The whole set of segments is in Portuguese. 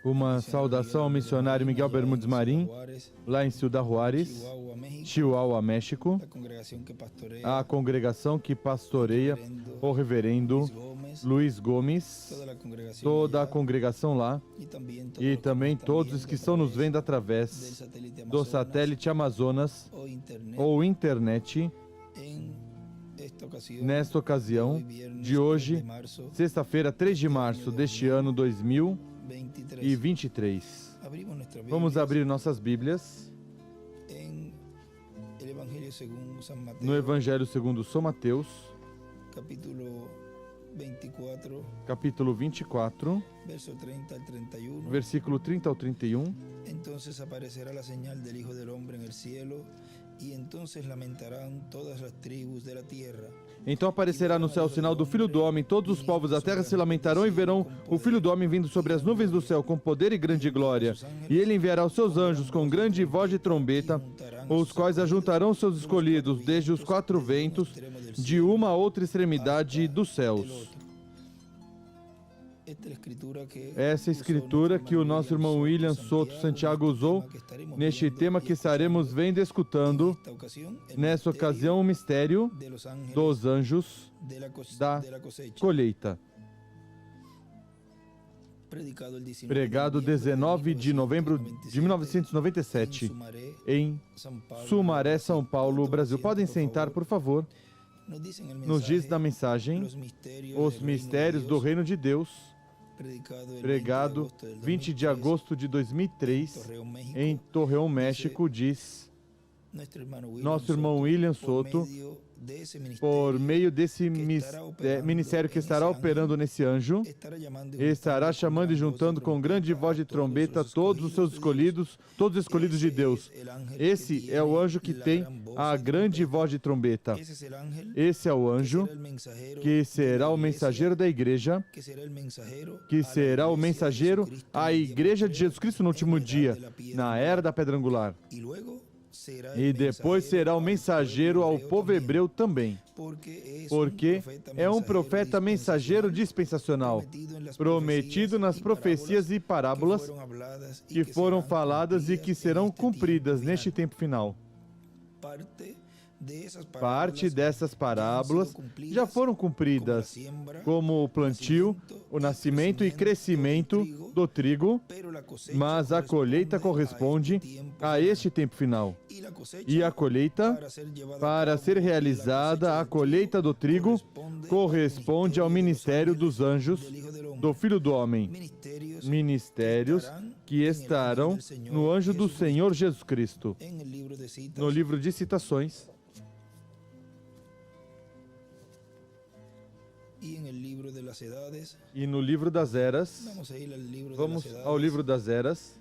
Uma saudação ao missionário Miguel Bermúdez Marim, lá em Ciudad Juárez, Chihuahua, México, a congregação que pastoreia o reverendo Luiz Gomes, toda a congregação lá, e também todos os que estão nos vendo através do satélite Amazonas ou internet, nesta ocasião de hoje, sexta-feira, 3 de março deste ano 2023. Vamos abrir nossas Bíblias no Evangelho segundo São Mateus, capítulo 24, versículo 30 ao 31. Entonces aparecerá la señal del Hijo del Hombre en el cielo, y entonces lamentarán todas las tribus de la tierra. Então aparecerá no céu o sinal do Filho do Homem, todos os povos da terra se lamentarão e verão o Filho do Homem vindo sobre as nuvens do céu com poder e grande glória. E ele enviará os seus anjos com grande voz de trombeta, os quais ajuntarão seus escolhidos desde os quatro ventos, de uma a outra extremidade dos céus. Essa escritura que o nosso irmão William Soto Santiago usou neste tema que estaremos vendo e escutando, nessa ocasião, o mistério dos anjos da colheita. Pregado 19 de novembro de 1997, em Sumaré, São Paulo, Brasil. Podem sentar, por favor. Nos diz na mensagem os mistérios do Reino de Deus, pregado 20 de agosto de 2003, em Torreón, México, diz nosso irmão William Soto, por meio desse ministério que estará operando nesse anjo, estará chamando e juntando com grande voz de trombeta todos os seus escolhidos, todos os escolhidos de Deus. Esse é o anjo que tem a grande voz de trombeta. Esse é o anjo que será o mensageiro da igreja, que será o mensageiro à igreja de Jesus Cristo no último dia, na era da pedra angular. E depois será o mensageiro ao povo hebreu também, porque é um profeta mensageiro dispensacional, prometido nas profecias e parábolas que foram faladas e que serão cumpridas neste tempo final. Parte dessas parábolas já foram cumpridas, como o plantio, o nascimento e crescimento do trigo, mas a colheita corresponde a este tempo final. E a colheita, para ser realizada, a colheita do trigo corresponde ao ministério dos anjos do Filho do Homem, ministérios que estarão no anjo do Senhor Jesus Cristo. No livro de citações, e no livro das eras, vamos ao livro das eras,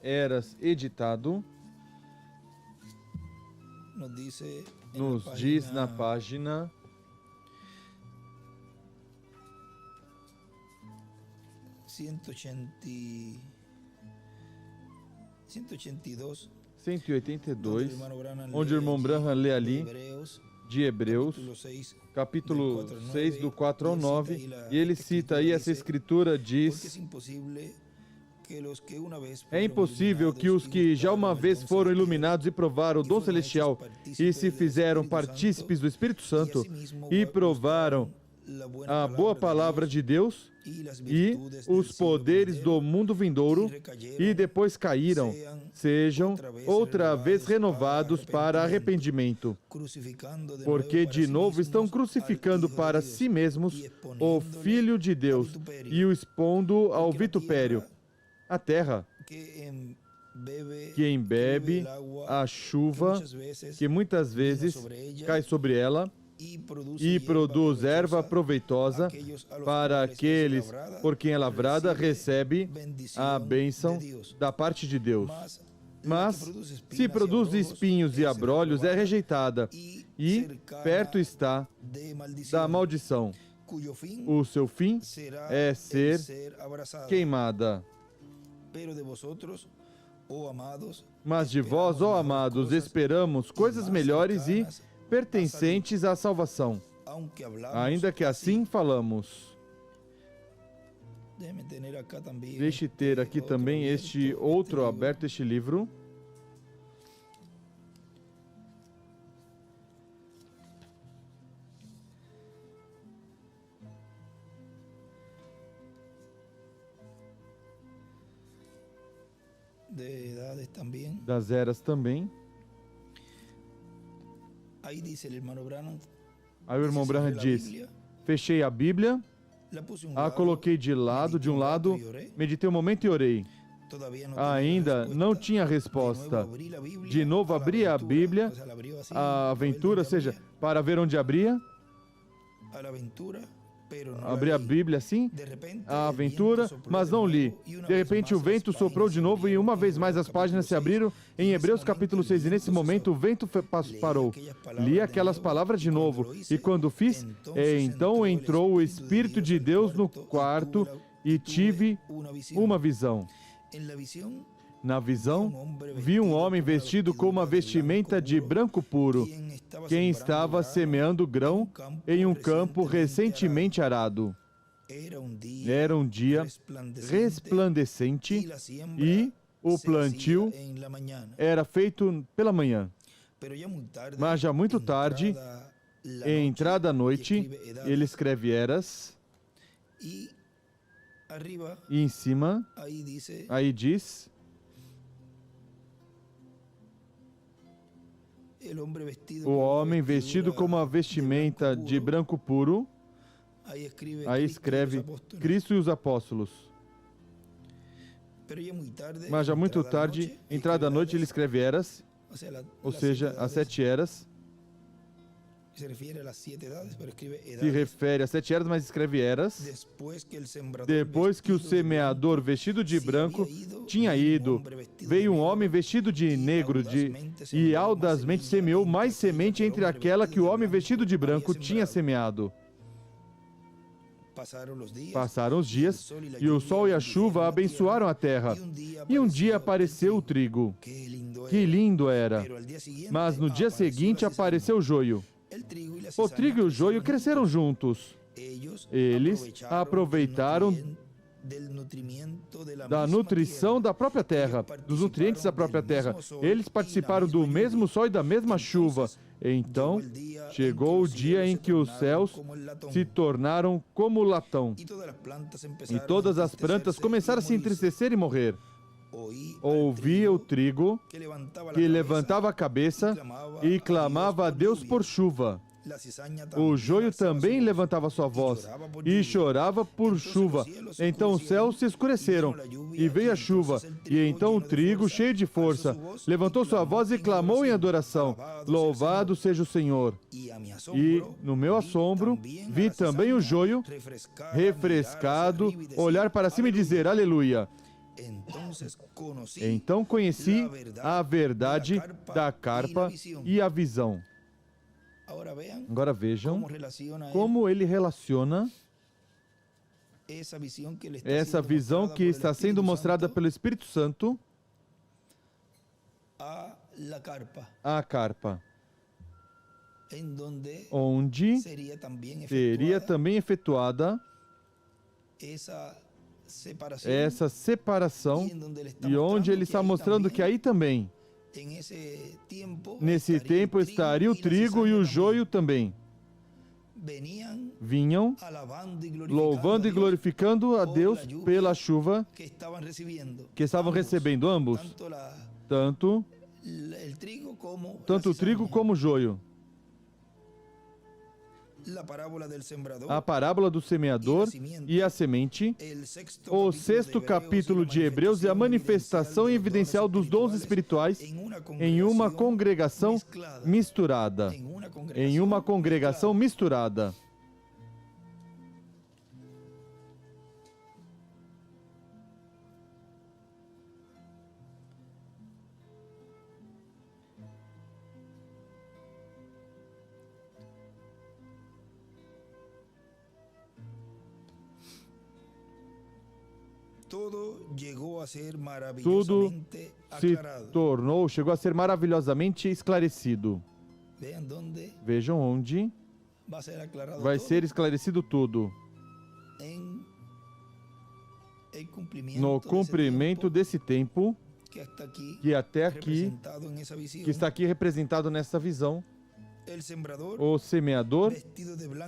eras editado, nos diz na página 182, onde o irmão Branham lê ali, de Hebreus, capítulo 6, do 4 ao 9, e ele cita aí, essa escritura diz: é impossível que os que já uma vez foram iluminados e provaram o dom celestial e se fizeram partícipes do Espírito Santo e provaram a boa palavra de Deus e os poderes do mundo vindouro e depois caíram, sejam outra vez renovados para arrependimento, porque de novo estão crucificando para si mesmos o Filho de Deus e o expondo ao vitupério. A terra que embebe a chuva que muitas vezes cai sobre ela e produz erva proveitosa para aqueles por quem é lavrada, recebe a bênção da parte de Deus. Mas, se produz espinhos e abrolhos, é rejeitada e perto está da maldição. O seu fim é ser queimada. Mas de vós, ó amados, esperamos coisas melhores e pertencentes à salvação, ainda que assim falamos. Deixe ter aqui também este outro aberto, este livro. Das eras também. Aí o irmão Branham diz: fechei a Bíblia, a coloquei de um lado, meditei um momento e orei. Ainda não tinha resposta. De novo abri a Bíblia, a aventura, ou seja, para ver onde abria. Abri a Bíblia assim, a aventura, mas não li. De repente o vento soprou de novo e uma vez mais as páginas se abriram em Hebreus capítulo 6. E nesse momento o vento parou. Li aquelas palavras de novo. E quando fiz, então entrou o Espírito de Deus no quarto e tive uma visão. Na visão, vi um homem vestido com uma vestimenta de branco puro, quem estava semeando grão em um campo recentemente arado. Era um dia resplandecente e o plantio era feito pela manhã. Mas já muito tarde, entrada a noite, ele escreve eras, e em cima, aí diz: o homem vestido com uma vestimenta de branco puro, aí escreve Cristo e os apóstolos. Mas já muito tarde, entrada a noite, ele escreve eras, ou seja, as 7 eras. Se refere às 7 eras, mas escreve eras. Depois que o semeador vestido de branco tinha ido, veio um homem vestido de negro e audazmente semeou mais semente entre aquela que o homem vestido de branco tinha semeado. Passaram os dias, e o sol e a chuva abençoaram a terra. E um dia apareceu o trigo. Que lindo era! Mas no dia seguinte apareceu o joio. O trigo e o joio cresceram juntos. Eles aproveitaram da nutrição da própria terra, dos nutrientes da própria terra. Eles participaram do mesmo sol e da mesma chuva. Então, chegou o dia em que os céus se tornaram como latão. E todas as plantas começaram a se entristecer e morrer. Ouvia o trigo que levantava a cabeça e clamava a Deus por chuva. O joio também levantava sua voz e chorava por chuva. Então os céus se escureceram e veio a chuva. E então o trigo, cheio de força, levantou sua voz e clamou em adoração: louvado seja o Senhor. E, no meu assombro, vi também o joio refrescado olhar para cima e dizer: aleluia. Então conheci a verdade da carpa e a visão. Agora vejam como ele relaciona essa visão que está sendo mostrada pelo Espírito Santo à carpa, onde seria também efetuada essa separação, e onde ele está mostrando que aí também, nesse tempo, estaria o trigo e o joio também. Vinham louvando e glorificando a Deus pela chuva que estavam recebendo ambos, tanto o trigo como o joio. A parábola do semeador e a semente, o 6º capítulo de Hebreus é a manifestação evidencial dos dons espirituais em uma congregação misturada. Em uma congregação misturada. Tudo se tornou, chegou a ser maravilhosamente esclarecido. Vejam onde vai ser esclarecido tudo. No cumprimento desse tempo, que até aqui, que está aqui representado nessa visão, o semeador,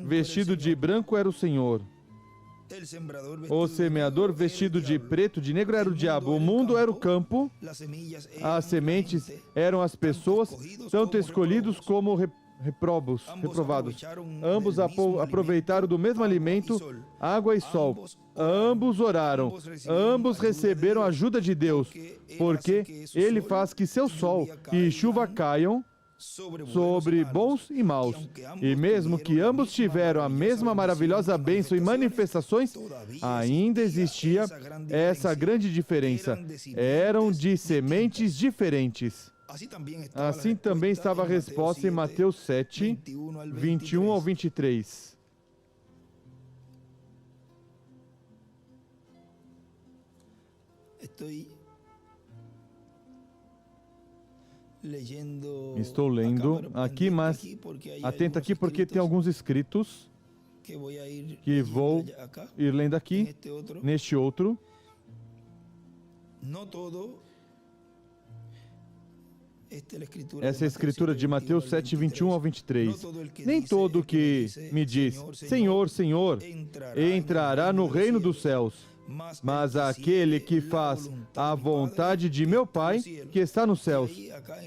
vestido de branco, era o Senhor. O semeador, vestido de preto, de negro, era o diabo. O mundo era o campo. As sementes eram as pessoas, tanto escolhidos como reprovados. Ambos aproveitaram do mesmo alimento, água e sol. Ambos oraram. Ambos receberam a ajuda de Deus, porque Ele faz que seu sol e chuva caiam sobre bons e maus. E mesmo que ambos tiveram a mesma maravilhosa bênção e manifestações, ainda existia essa grande diferença. Eram de sementes diferentes. Assim também estava a resposta em Mateus 7, 21 ao 23. Estou lendo aqui, mas atenta aqui porque tem alguns escritos que vou ir lendo aqui, neste outro. Essa é a escritura de Mateus 7, 21 ao 23. Nem todo que me diz, Senhor, Senhor, entrará no reino dos céus, mas aquele que faz a vontade de meu Pai, que está nos céus.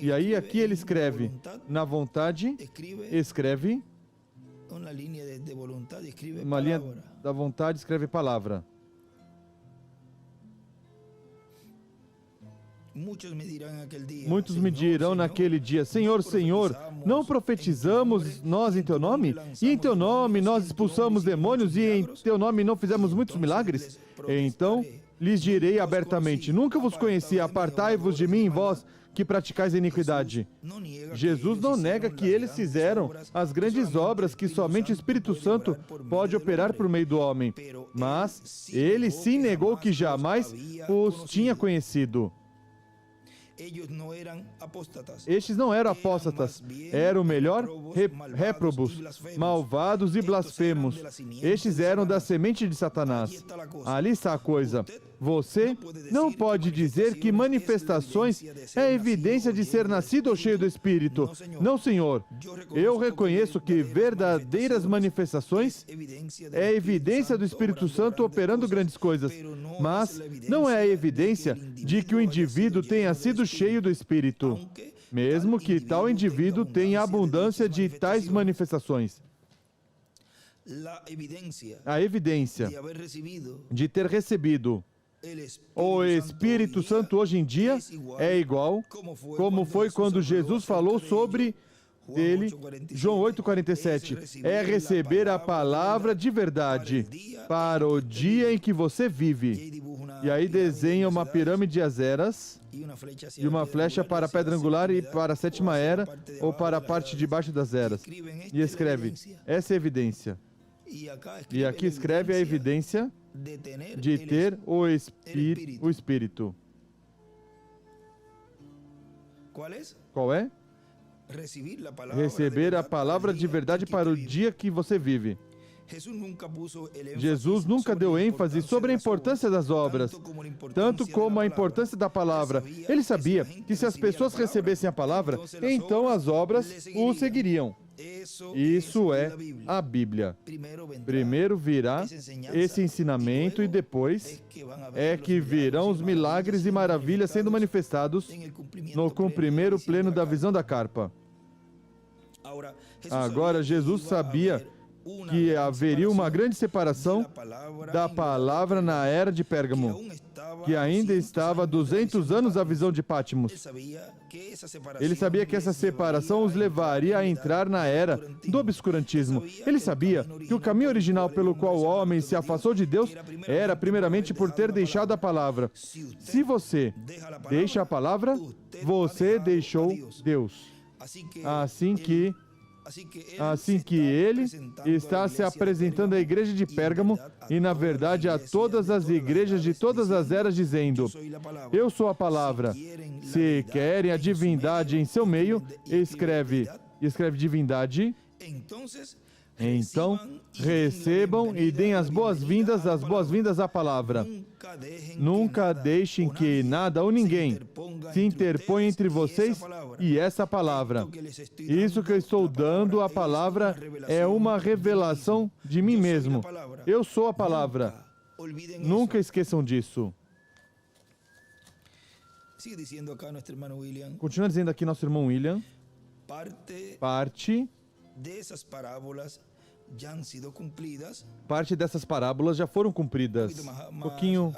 E aí, aqui ele escreve, na vontade, escreve, uma linha da vontade, escreve palavra. Muitos me dirão naquele dia, Senhor, Senhor, não profetizamos nós em Teu nome? E em Teu nome nós expulsamos demônios e em Teu nome não fizemos muitos milagres? Então lhes direi abertamente, nunca vos conheci, apartai-vos de mim, vós que praticais a iniquidade. Jesus não nega que eles fizeram as grandes obras que somente o Espírito Santo pode operar por meio do homem, mas ele sim negou que jamais os tinha conhecido. Estes não eram apóstatas, eram melhor réprobos, malvados e blasfemos. Estes eram da semente de Satanás. Ali está a coisa. Você não pode dizer que manifestações é evidência de ser nascido ou cheio do Espírito. Não, Senhor. Eu reconheço que verdadeiras manifestações é evidência do Espírito Santo operando grandes coisas, mas não é a evidência de que o indivíduo tenha sido cheio do Espírito, mesmo que tal indivíduo tenha abundância de tais manifestações. A evidência de ter recebido o Espírito Santo hoje em dia é igual como foi quando Jesus falou sobre dele, João 8,47, é receber a palavra de verdade para o dia em que você vive. E aí desenha uma pirâmide de as eras e uma flecha para a pedra angular e para a sétima era ou para a parte de baixo das eras. E escreve, essa é a evidência. E aqui escreve a evidência de ter o Espírito. Qual é? Receber a palavra de verdade para o dia que você vive. Jesus nunca deu ênfase sobre a importância das obras, tanto como a importância da palavra. Ele sabia que se as pessoas recebessem a palavra, então as obras o seguiriam. Isso é a Bíblia. Primeiro virá esse ensinamento e depois é que virão os milagres e maravilhas sendo manifestados no cumprimento pleno da visão da carpa. Agora, Jesus sabia que haveria uma grande separação da palavra na era de Pérgamo, que ainda estava 200 anos à visão de Pátimos. Ele sabia que essa separação os levaria a entrar na era do obscurantismo. Ele sabia que o caminho original pelo qual o homem se afastou de Deus era primeiramente por ter deixado a palavra. Se você deixa a palavra, você deixou Deus. Assim que ele está se apresentando à igreja de Pérgamo e, na verdade, a todas as igrejas de todas as eras, dizendo: eu sou a palavra. Se querem a divindade em seu meio, escreve divindade. Então, recebam e deem as boas-vindas à palavra. Nunca deixem que nada ou ninguém se interponha entre vocês e essa palavra. Isso que eu estou dando, a palavra, é uma revelação de mim mesmo. Eu sou a palavra. Nunca esqueçam disso. Continua dizendo aqui nosso irmão William. Parte dessas parábolas já foram cumpridas. Um pouquinho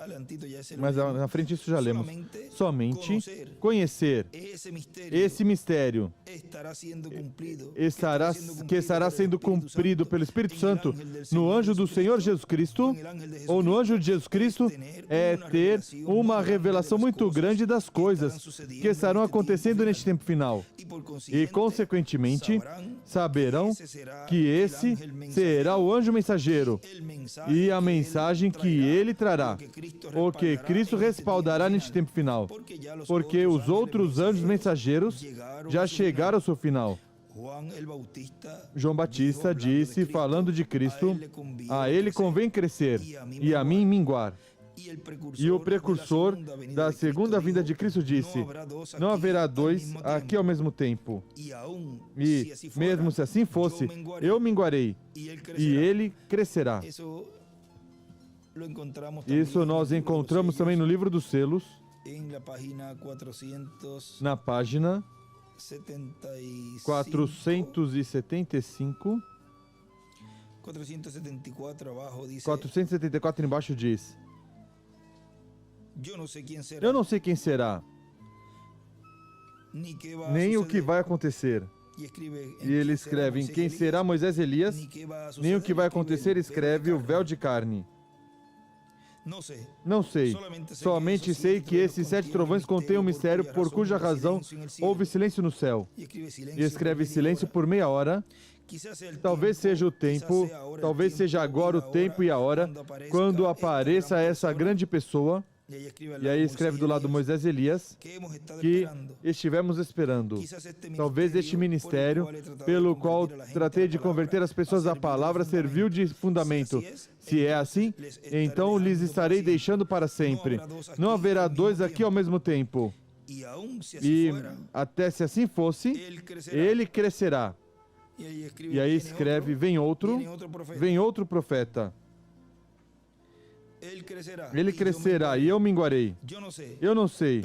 mais na frente isso já lemos. Somente conhecer esse mistério estará sendo cumprido pelo Espírito Santo no anjo do Senhor Jesus Cristo, ou no anjo de Jesus Cristo, é ter uma revelação muito grande das coisas que estarão acontecendo neste tempo final. E, consequentemente, saberão que esse será o anjo mensageiro e a mensagem que ele trará, o que Cristo respaldará neste tempo final, porque os outros anjos mensageiros já chegaram ao seu final. João Batista disse, falando de Cristo, a ele convém crescer e a mim minguar. E o precursor da segunda vinda de Cristo disse, não haverá dois aqui ao mesmo tempo. E, mesmo se assim fosse, eu minguarei e ele crescerá. Isso nós encontramos também no livro dos selos, na página 475. 474 embaixo diz, eu não sei quem será, nem o que vai acontecer. E ele escreve em quem será Moisés e Elias, nem o que vai acontecer, escreve o véu de carne. Não sei, somente sei que esses 7 trovões contêm um mistério por cuja razão houve silêncio no céu. E escreve silêncio por meia hora. Talvez seja o tempo, talvez seja agora o tempo e a hora, quando apareça essa grande pessoa. E aí escreve do lado Moisés e Elias, que estivemos esperando. Talvez este ministério, pelo qual tratei de converter as pessoas à palavra, serviu de fundamento. Se é assim, então lhes estarei deixando para sempre. Não haverá dois aqui ao mesmo tempo. E até se assim fosse, ele crescerá. E aí escreve, vem outro profeta. Ele crescerá e eu minguarei. Eu não sei,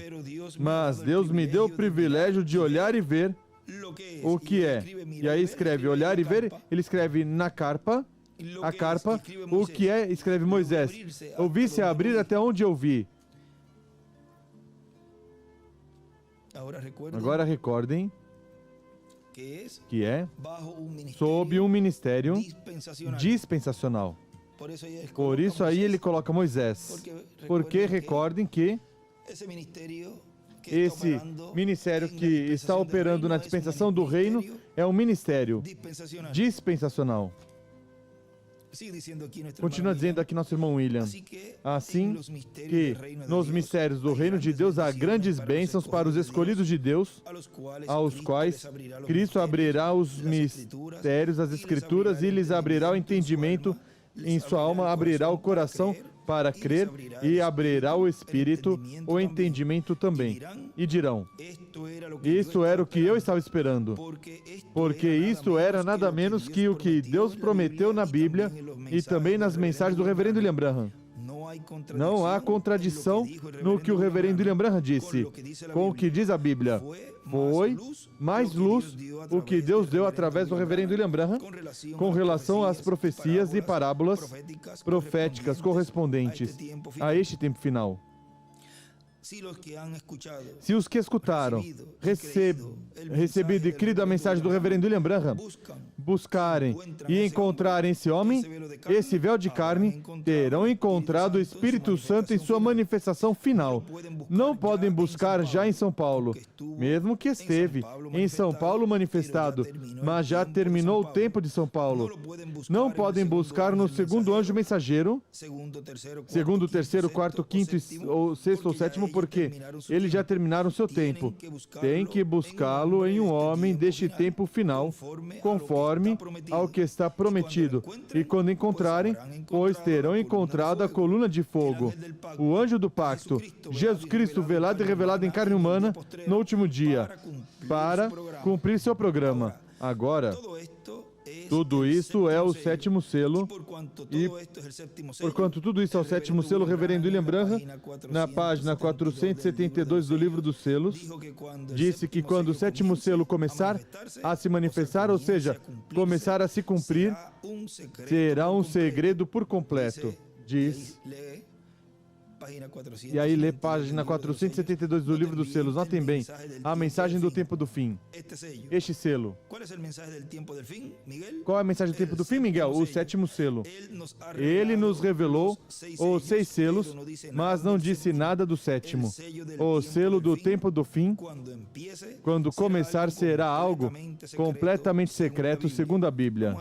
mas Deus me deu o privilégio de olhar e ver o que é. E aí escreve olhar e ver, ele escreve na carpa, a carpa, o que é, escreve Moisés. Ouvi-se a abrir até onde eu vi. Agora recordem que é sob um ministério dispensacional. Por isso aí ele coloca Moisés. Porque recordem que esse ministério que está operando na dispensação do reino é um ministério dispensacional. Continua dizendo aqui nosso irmão William. Assim que nos mistérios do reino de Deus há grandes bênçãos para os escolhidos de Deus, aos quais Cristo abrirá os mistérios, as escrituras, e lhes abrirá o entendimento em sua alma, abrirá o coração para crer e abrirá o espírito, o entendimento também. E dirão, isto era o que eu estava esperando, porque isto era nada menos que o que Deus prometeu na Bíblia e também nas mensagens do reverendo William Branham. Não há contradição no que o reverendo William Branham disse, com o que diz a Bíblia. Foi mais luz o que Deus deu através do reverendo William Branham com relação às profecias e parábolas proféticas correspondentes a este tempo final. Se os que escutaram, recebido e crido a mensagem do reverendo William Branham, buscarem e encontrarem esse homem, esse véu de carne, terão encontrado o Espírito Santo em sua manifestação final. Não podem buscar já em São Paulo, mesmo que esteve em São Paulo manifestado, mas já terminou o tempo de São Paulo. Não podem buscar no segundo anjo mensageiro, segundo, terceiro, quarto, quinto, ou sexto ou sétimo, porque eles já terminaram seu tempo. Tem que buscá-lo em um homem deste tempo final, conforme ao que está prometido. E quando encontrarem, pois terão encontrado a coluna de fogo, o anjo do pacto, Jesus Cristo velado e revelado em carne humana no último dia, para cumprir seu programa. Agora, tudo isso é o sétimo selo, e porquanto tudo isso é o sétimo selo, o reverendo William Branham, na página 472 do livro dos selos, disse que quando o sétimo selo começar a se manifestar, ou seja, começar a se cumprir, será um segredo por completo, diz. E aí lê página 472 do livro dos selos. Notem bem, a mensagem do tempo do fim. Este selo. Qual é a mensagem do tempo do fim, Miguel? O sétimo selo. Ele nos revelou os 6 selos, mas não disse nada do sétimo. O selo do tempo do fim, quando começar, será algo completamente secreto, segundo a Bíblia.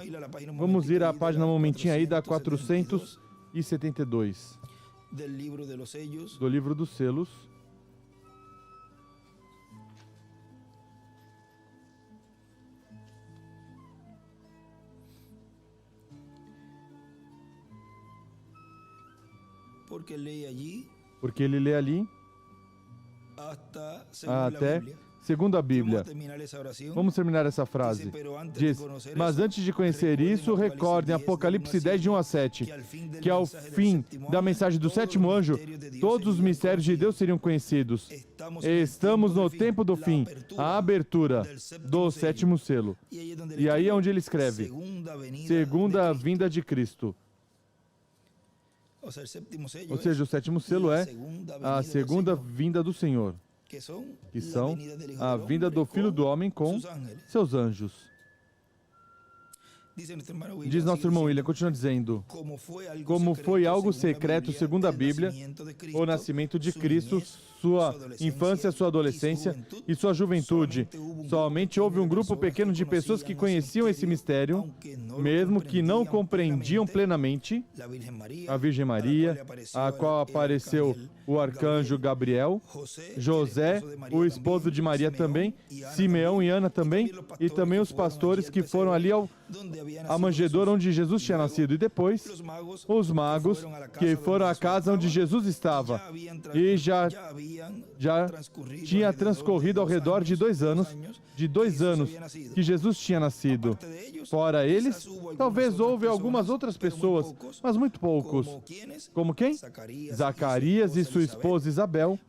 Vamos ir à página um momentinho aí da 472. Do livro dos selos. Porque ele lê ali até segundo a Bíblia. Vamos terminar essa frase. Diz, mas antes de conhecer isso, recordem Apocalipse 10, de 1 a 7, que ao fim da mensagem do sétimo anjo, todos os mistérios de Deus seriam conhecidos. Estamos no tempo do fim, a abertura do sétimo selo. E aí é onde ele escreve, segunda vinda de Cristo. Ou seja, o sétimo selo é a segunda vinda do Senhor, que são a vinda do Filho do Homem com seus anjos. Diz nosso irmão William, continua dizendo, como foi algo secreto segundo a Bíblia, o nascimento de Cristo, sua infância, sua adolescência e sua juventude. Somente houve um grupo pequeno de pessoas que conheciam esse mistério, mesmo que não compreendiam plenamente. A Virgem Maria, a qual apareceu o arcanjo Gabriel, José, o esposo de Maria também, Simeão e Ana também, e também os pastores que foram ali à manjedoura onde Jesus tinha nascido. E depois, os magos que foram à casa onde Jesus estava. E já tinha transcorrido ao redor de 2 anos, que Jesus tinha nascido. Fora eles, talvez houve algumas outras pessoas, mas muito poucos. Como quem? Zacarias e sua esposa Isabel,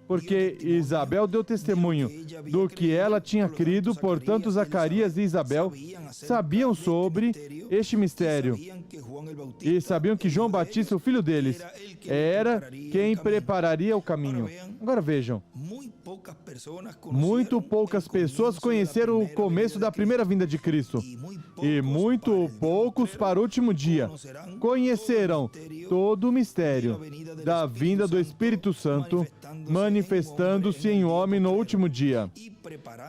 porque Isabel deu testemunho do que ela tinha crido, portanto Zacarias e Isabel sabiam sobre este mistério e sabiam que João Batista, o filho deles, era quem prepararia o caminho. Agora vejam, muito poucas pessoas conheceram o começo da primeira vinda de Cristo e muito poucos para o último dia conhecerão todo o mistério da vinda do Espírito Santo manifestando-se em homem no último dia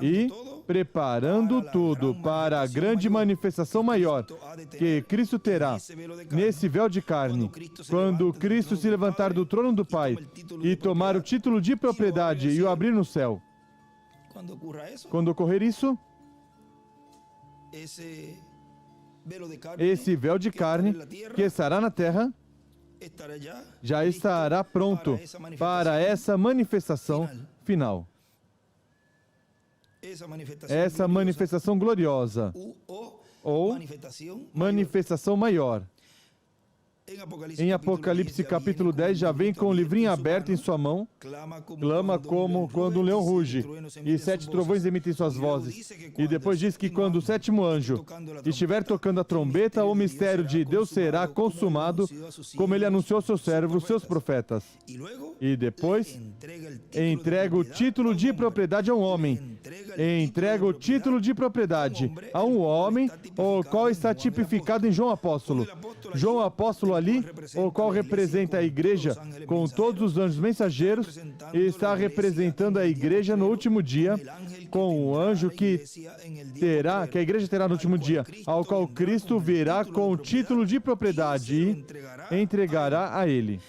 e preparando tudo para a grande manifestação maior que Cristo terá nesse véu de carne, quando Cristo se levantar do trono do Pai e tomar o título de propriedade e o abrir no céu. Quando ocorrer isso, esse véu de carne que estará na terra já estará pronto para essa manifestação final. Essa manifestação gloriosa ou manifestação maior. Em Apocalipse capítulo 10, já vem com o livrinho aberto em sua mão, clama como quando um leão ruge, e 7 trovões emitem suas vozes. E depois diz que quando o 7º anjo estiver tocando a trombeta, o mistério de Deus será consumado, como ele anunciou aos seus servos, seus profetas. E depois, entrega o título de propriedade a um homem. Entrega o título de propriedade a um homem, o qual está tipificado em João Apóstolo. João Apóstolo ali, o qual representa a igreja com todos os anjos mensageiros, e está representando a igreja no último dia, com o anjo que a igreja terá no último dia, ao qual Cristo virá com o título de propriedade e entregará a ele.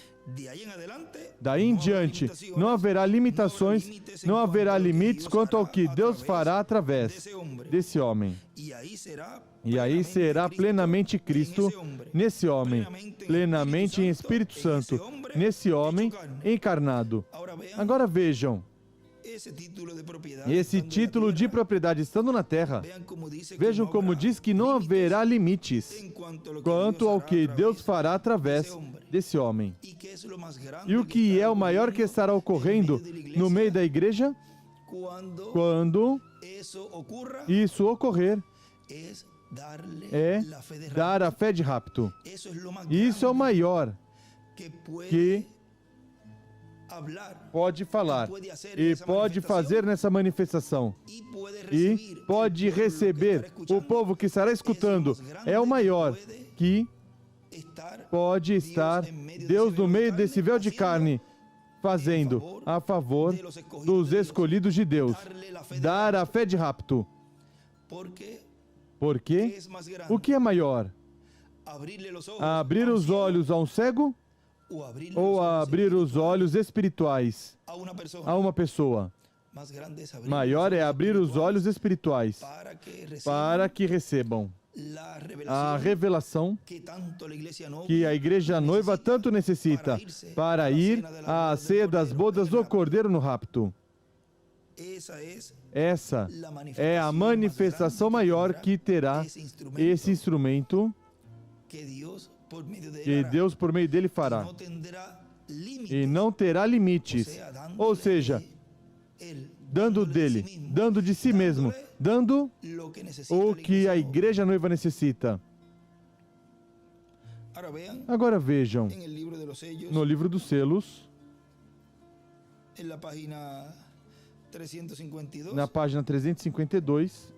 Daí em diante, não haverá limitações, não haverá limites quanto ao que Deus fará através desse homem. E aí será plenamente Cristo nesse homem, plenamente em Espírito Santo, nesse homem encarnado. Agora vejam, esse título de propriedade estando na terra, vejam como diz que não haverá limites quanto ao que Deus fará através desse homem. E o que é o maior que estará ocorrendo no meio da igreja? Quando isso ocorrer, é dar a fé de rapto. Isso é o maior que pode falar e pode fazer nessa manifestação e pode receber o povo que estará escutando. É o maior que pode estar Deus no meio desse véu de carne, fazendo a favor dos escolhidos de Deus, dar a fé de rapto. Porque o que é maior? Abrir os olhos a um cego ou abrir os olhos espirituais a uma pessoa? Maior é abrir os olhos espirituais para que recebam a revelação que a igreja noiva tanto necessita para ir à ceia das bodas do Cordeiro no rapto. Essa é a manifestação maior que terá esse instrumento que Deus, por meio dele, fará. E não terá limites. Ou seja, dando dele, dando de si mesmo, dando o que a igreja noiva necessita. Agora vejam, no livro dos selos, na página 352,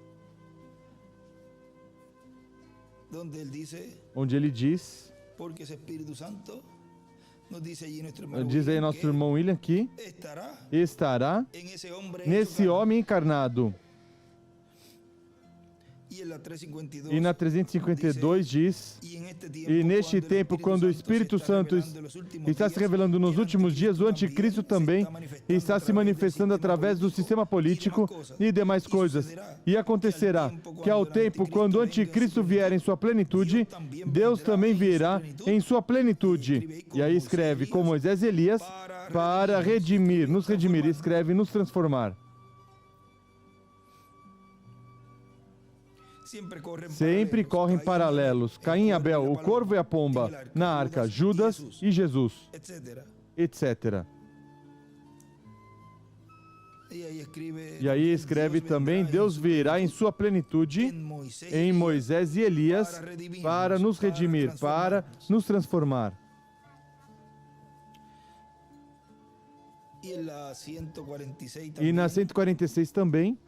onde ele diz, diz aí nosso irmão William que estará nesse homem encarnado. E na 352 diz, e neste tempo, quando o Espírito Santo está se revelando nos últimos dias, o anticristo também está se manifestando através do sistema político e demais coisas. E acontecerá que ao tempo, quando o anticristo vier em sua plenitude, Deus também virá em sua plenitude. E aí escreve com Moisés e Elias, para redimir, escreve, nos transformar. Sempre correm paralelos. Caim e Abel, o corvo e a pomba, na arca, Judas e Jesus, etc. E aí escreve também, Deus virá em sua plenitude em Moisés e Elias para nos redimir, para nos transformar. E na 146 também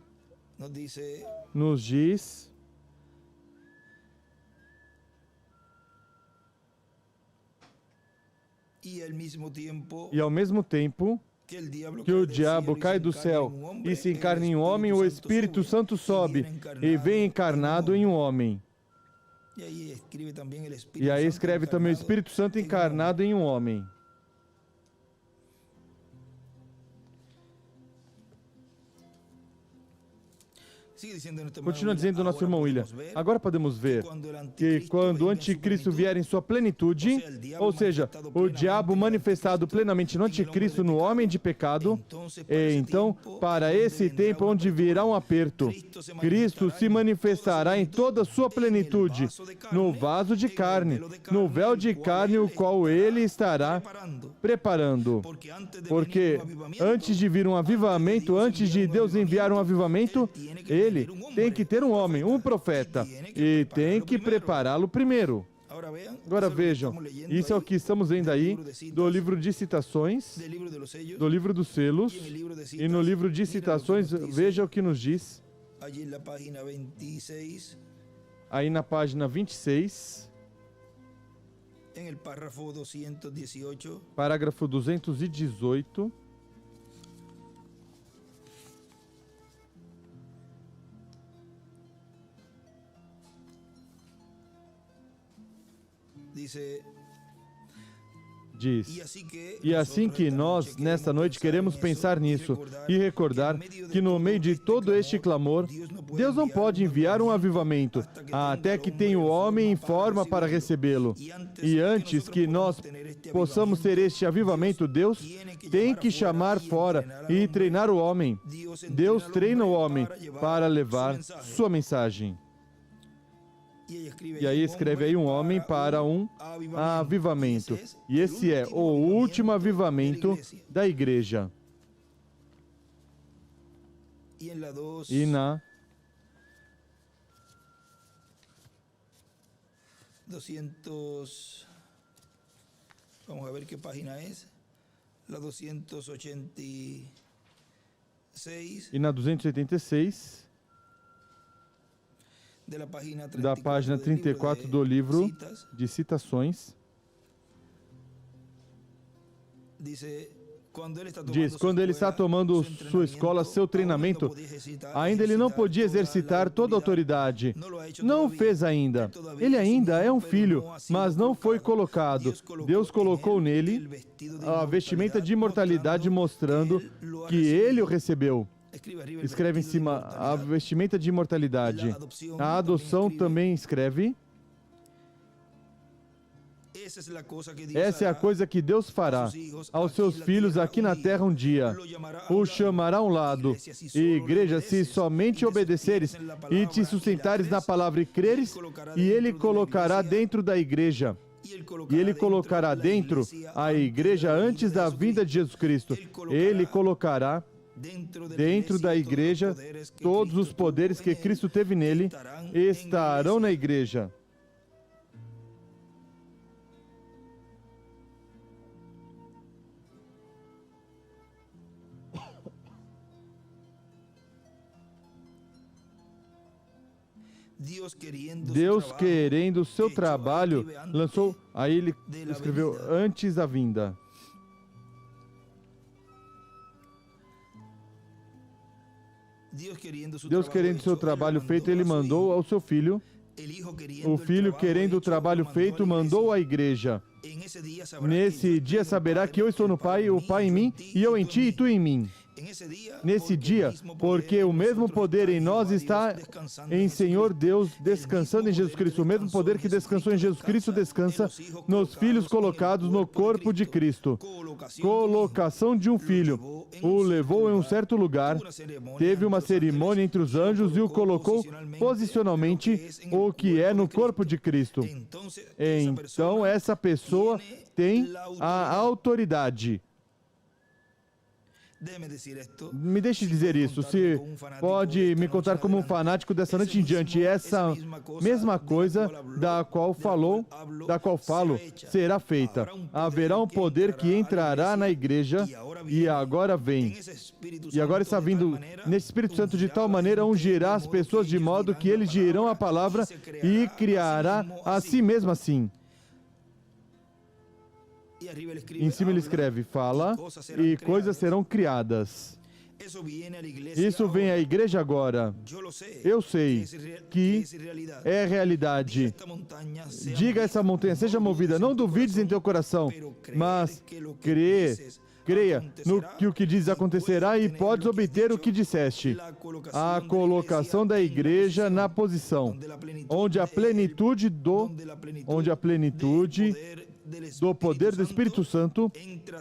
nos diz, e ao mesmo tempo que o diabo cai do céu e se encarna em um homem, o Espírito Santo sobe e vem encarnado em um homem. E aí escreve também o Espírito Santo encarnado em um homem. Continua dizendo o nosso irmão William. Agora podemos ver que quando o anticristo vier em sua plenitude, ou seja, o diabo manifestado plenamente no anticristo, no homem de pecado, então, para esse tempo onde virá um aperto, Cristo se manifestará em toda a sua plenitude, no vaso de carne, no véu de carne, o qual ele estará preparando. Porque antes de vir um avivamento, antes de Deus enviar um avivamento, ele tem que ter um homem, um profeta, e tem que prepará-lo primeiro. Agora vejam, isso é o que estamos vendo aí do livro de citações, do livro dos selos, e no livro de citações, veja o que nos diz. Aí na página 26, parágrafo 218, diz. E assim que nós, nesta noite, queremos pensar nisso e recordar que no meio de todo este clamor, Deus não pode enviar um avivamento até que tenha o homem em forma para recebê-lo. E antes que nós possamos ter este avivamento, Deus tem que chamar fora e treinar o homem. Deus treina o homem para levar sua mensagem. E aí escreve aí um homem para um avivamento. E esse é o último avivamento da igreja. E na 200, vamos a ver que página é. La 286. E na 286, da página 34 do livro de citações, diz, quando ele está tomando sua escola, seu treinamento, ainda ele não podia exercitar toda a autoridade. Não o fez ainda. Ele ainda é um filho, mas não foi colocado. Deus colocou nele a vestimenta de imortalidade, mostrando que ele o recebeu. Escreve em cima a vestimenta de imortalidade. A adoção também escreve. Essa é a coisa que Deus fará aos seus filhos aqui na terra um dia. O chamará a um lado. E igreja, se somente obedeceres e te sustentares na palavra e creres, e Ele colocará dentro da igreja. E Ele colocará dentro a igreja antes da vinda de Jesus Cristo. Ele colocará dentro da igreja todos os poderes que Cristo teve nele estarão na igreja. Deus querendo o seu trabalho, lançou, aí ele escreveu antes da vinda. Deus querendo o seu trabalho feito, ele mandou ao seu filho. O filho querendo o trabalho feito, mandou à igreja. Nesse dia saberá que eu estou no Pai, o Pai em mim, e eu em ti e tu em mim. Nesse dia, porque o mesmo poder em nós está em Senhor Deus, descansando em Jesus Cristo. O mesmo poder que descansou em Jesus Cristo descansa nos filhos colocados no corpo de Cristo. Colocação de um filho. O levou em um certo lugar, teve uma cerimônia entre os anjos e o colocou posicionalmente, o que é no corpo de Cristo. Então, essa pessoa tem a autoridade. Me deixe dizer isso, se pode me contar como um fanático dessa noite em diante, essa mesma coisa da qual falo, será feita. Haverá um poder que entrará na igreja e agora vem. E agora está vindo nesse Espírito Santo de tal maneira, ungirá as pessoas de modo que eles dirão a palavra e criará a si mesmo assim. Em cima ele escreve, fala, e coisas serão criadas. Isso vem à igreja agora. Eu sei que é realidade. Diga a essa montanha, seja movida. Não duvides em teu coração, mas creia no que o que diz acontecerá e podes obter o que disseste. A colocação da igreja na posição, onde a plenitude do poder do Espírito Santo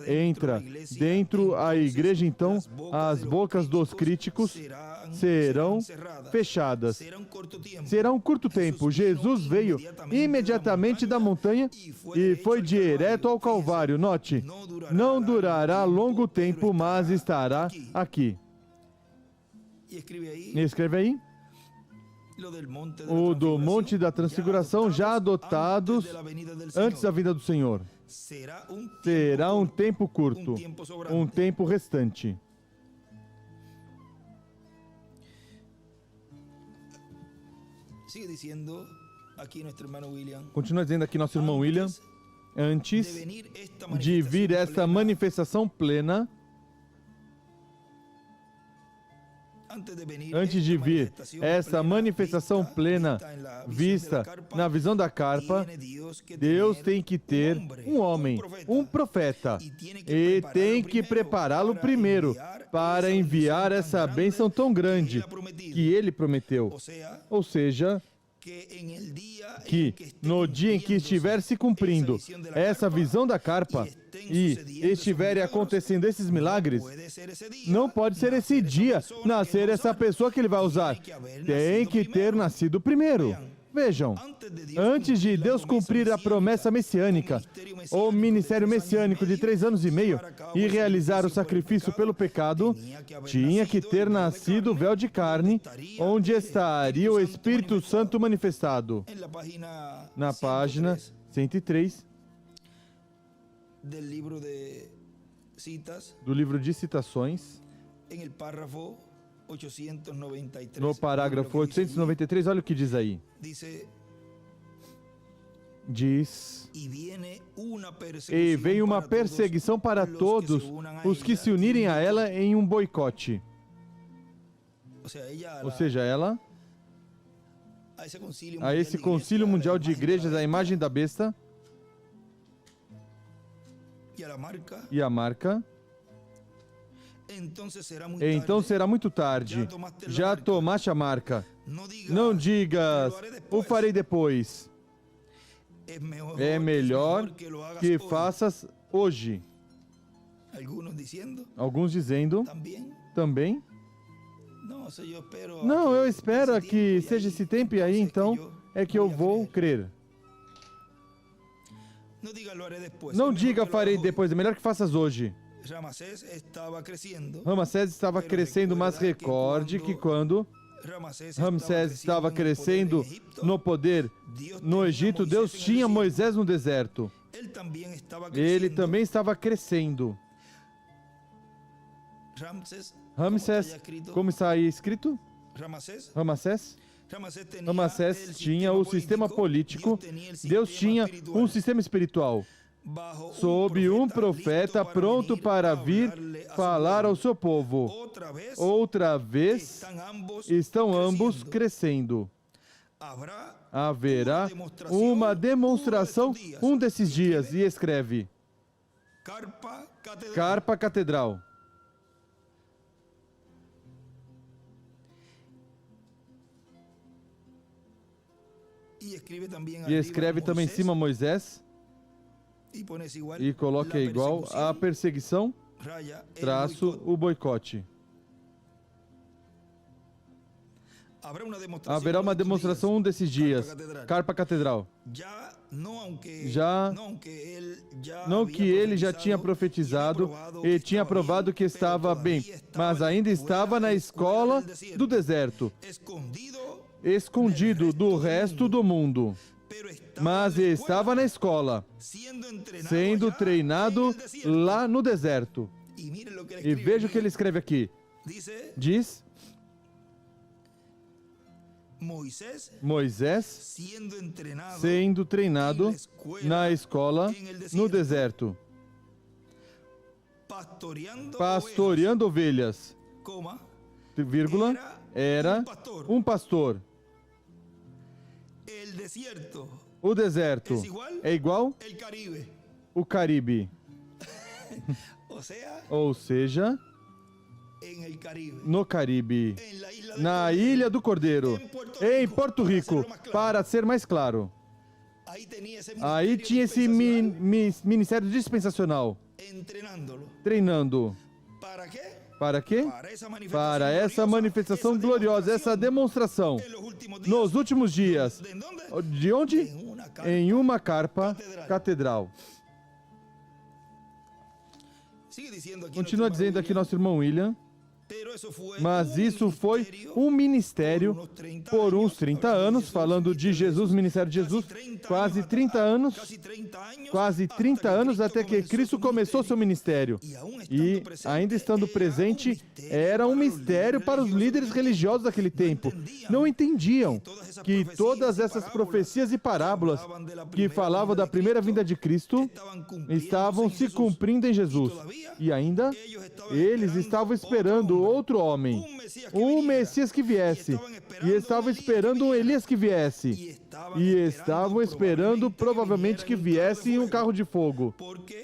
entra dentro a igreja, então as bocas dos críticos serão fechadas. Será um curto tempo. Jesus veio imediatamente da montanha e foi direto ao Calvário. Note, não durará longo tempo, mas estará aqui. Escreve aí. O do Monte da Transfiguração, já adotados antes da vinda do Senhor. Será um tempo curto, um tempo restante. Continua dizendo aqui nosso irmão William, antes de vir esta manifestação plena, Antes de vir essa manifestação plena vista na visão da carpa, Deus tem que ter um homem, um profeta, e tem que prepará-lo primeiro para enviar essa bênção tão grande que ele prometeu. Ou seja, que no dia em que estiver se cumprindo essa visão da carpa e estiverem acontecendo esses milagres, não pode ser esse dia nascer essa pessoa que ele vai usar. Tem que ter nascido primeiro. Vejam, antes de Deus cumprir a promessa messiânica, ou ministério messiânico de 3 anos e meio, e realizar o sacrifício pelo pecado, tinha que ter nascido o véu de carne, onde estaria o Espírito Santo manifestado. Na página 103 do livro de citações, no parágrafo 893, olha o que diz aí. Diz: e vem uma perseguição para todos os que se unirem a ela em um boicote. Ou seja, ela, a esse concílio mundial de igrejas, a imagem da besta e a marca. Então será muito tarde. Já tomaste a marca. Não digas, o farei depois. É melhor que faças hoje. Alguns dizendo também. Não, eu espero que seja esse tempo e aí então é que eu vou crer. Não diga farei depois, é melhor que faças hoje. Ramsés estava crescendo, mas recorde que quando Ramsés estava crescendo no poder no Egito, Deus tinha Moisés no deserto. Ele também estava crescendo. Ramsés, como está aí escrito? Ramsés tinha o sistema político, Deus tinha um sistema espiritual. Sob um profeta pronto para vir falar ao seu povo. Outra vez, estão ambos crescendo. Haverá uma demonstração um desses dias, e escreve: Carpa Catedral. E escreve também em cima Moisés, e coloca igual a perseguição, traço o boicote. Haverá uma demonstração um desses dias, Carpa Catedral. Não que ele já tinha profetizado e tinha provado que estava bem, mas ainda estava na escola do deserto, escondido do resto do mundo. Mas estava na escola, sendo treinado lá no deserto. E veja o que ele escreve aqui. Diz: Moisés sendo treinado na escola no deserto, pastoreando ovelhas, vírgula, era um pastor. O deserto é igual o Caribe. Ou seja, no Caribe, na Ilha do Cordeiro, em Porto Rico, para ser mais claro. Aí tinha esse ministério dispensacional, treinando. Para quê? Para essa manifestação gloriosa, essa demonstração. Nos últimos dias. De onde? Em uma carpa catedral. Continua dizendo aqui nosso irmão William. Mas isso foi um ministério por uns 30 anos, falando de Jesus, ministério de Jesus, quase 30 anos até que Cristo começou seu ministério. E, ainda estando presente, era um mistério para os líderes religiosos daquele tempo. Não entendiam que todas essas profecias e parábolas que falavam da primeira vinda de Cristo estavam se cumprindo em Jesus. E ainda, eles estavam esperando esperando outro homem, um Messias que viesse, e estavam esperando um Elias que viesse, e estavam esperando provavelmente que viesse em um carro de fogo,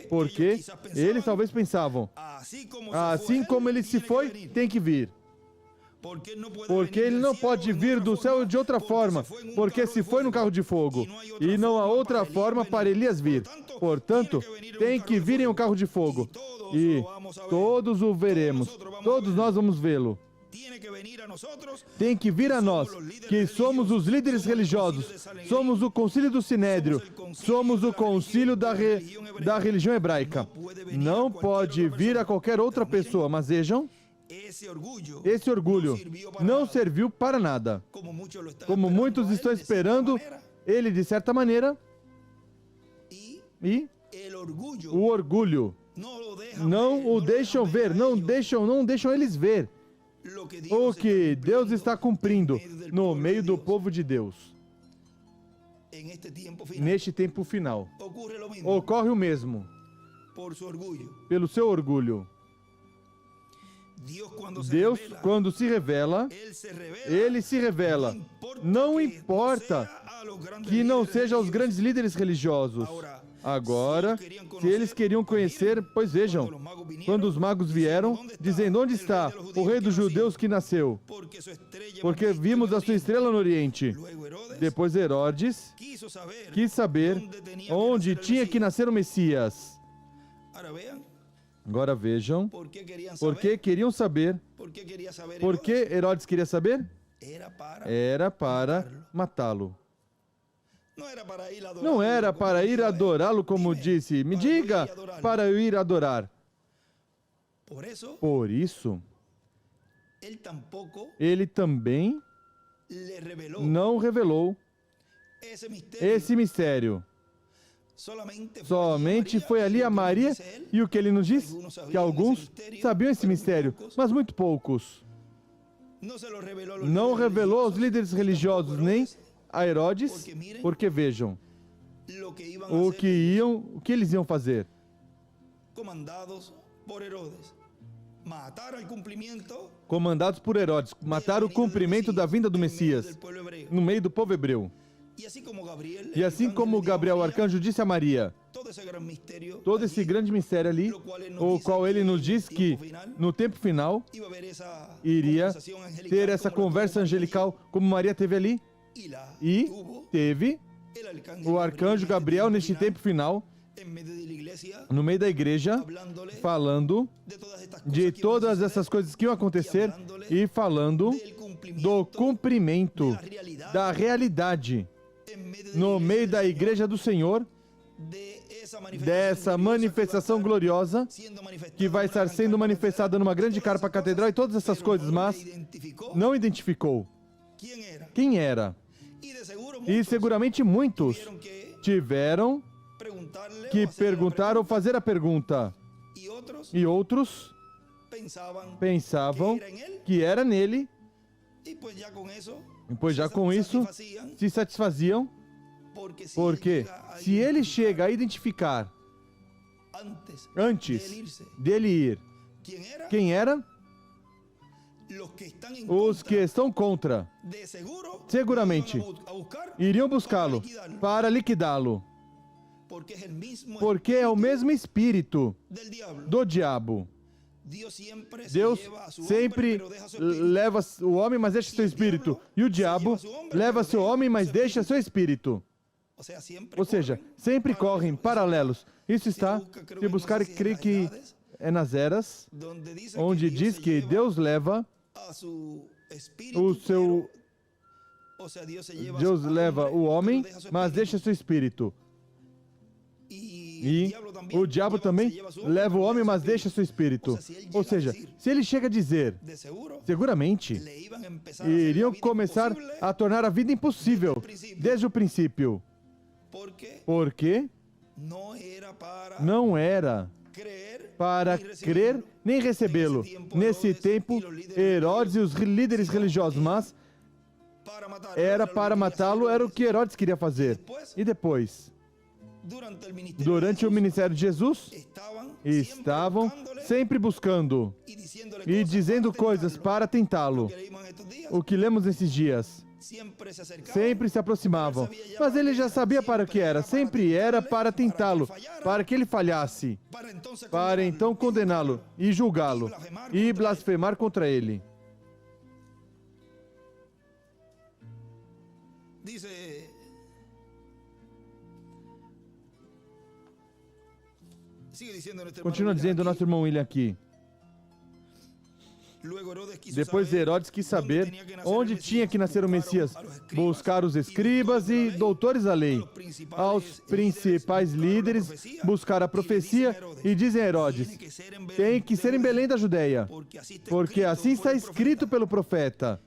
porque eles talvez pensavam, assim como ele se foi, tem que vir. Porque ele não pode vir do céu de outra forma, porque se foi no carro de fogo, e não há outra forma para Elias vir. Portanto, tem que vir em um carro de fogo, e todos o veremos, todos nós vamos vê-lo. Tem que vir a nós, que somos os líderes religiosos, somos o concílio do Sinédrio, somos o concílio da religião hebraica. Não pode vir a qualquer outra pessoa, mas vejam, esse orgulho não serviu para nada. Como muitos estão esperando ele de certa maneira, e o orgulho não o deixam ver, não deixam eles ver o que Deus está cumprindo no meio do povo de Deus. Neste tempo final, ocorre o mesmo pelo seu orgulho. Deus, quando se revela, ele se revela. Não importa que não sejam os grandes líderes religiosos. Agora, se eles queriam conhecer, pois vejam, quando os magos vieram, dizendo, onde está o rei dos judeus que nasceu? Porque vimos a sua estrela no Oriente. Depois Herodes quis saber onde tinha que nascer o Messias. Agora vejam, por que queriam saber? Por que Herodes queria saber? Era para matá-lo. Não era para ir adorá-lo, como disse. Me diga, para eu ir adorar. Por isso, ele também não revelou esse mistério. Somente foi ali a Maria, e o que ele nos diz? Que alguns sabiam esse mistério, mas muito poucos. Não revelou aos líderes religiosos, nem a Herodes, porque vejam, o que eles iam fazer. Comandados por Herodes, matar o cumprimento da vinda do Messias no meio do povo hebreu. E assim como Gabriel, o arcanjo, disse a Maria, todo esse grande mistério ali, o qual ele nos diz que no tempo final iria ter essa conversa angelical como Maria teve ali, e teve o arcanjo Gabriel neste tempo final, no meio da igreja, falando de todas essas coisas que iam acontecer e falando do cumprimento da realidade no meio da igreja do Senhor, dessa manifestação gloriosa que vai estar sendo manifestada numa grande carpa catedral e todas essas coisas, mas não identificou quem era. E seguramente muitos tiveram que perguntar ou fazer a pergunta, e outros pensavam que era nele, e pois já com isso se satisfaziam, porque se ele chega a identificar antes dele ir, quem era? Os que estão contra, seguramente, iriam buscá-lo para liquidá-lo, porque é o mesmo espírito do diabo. Deus sempre leva o homem, mas deixa seu espírito. E o diabo leva seu homem, mas deixa seu espírito. Ou seja, sempre correm paralelos. Isso está, se buscar, creio que é nas eras, onde diz que Deus leva o seu... Deus leva o homem, mas deixa seu espírito. E o diabo também leva o homem, mas deixa seu espírito. Ou seja, se ele chega a dizer, seguramente, iriam começar a tornar a vida impossível desde o princípio. Porque não era para crer nem recebê-lo. Nesse tempo, Herodes e os líderes religiosos, mas era para matá-lo, era o que Herodes queria fazer. E depois, durante o ministério de Jesus, estavam sempre buscando e dizendo coisas para tentá-lo. O que lemos nesses dias. Sempre se aproximavam, mas ele já sabia para o que era, sempre era para tentá-lo, para que ele falhasse, para então condená-lo e julgá-lo e blasfemar contra ele. Continua dizendo o nosso irmão William aqui. Depois Herodes quis saber onde tinha que nascer o Messias, buscar os escribas e doutores da lei, aos principais líderes, buscar a profecia, e dizem a Herodes, tem que ser em Belém da Judéia, porque assim está escrito pelo profeta.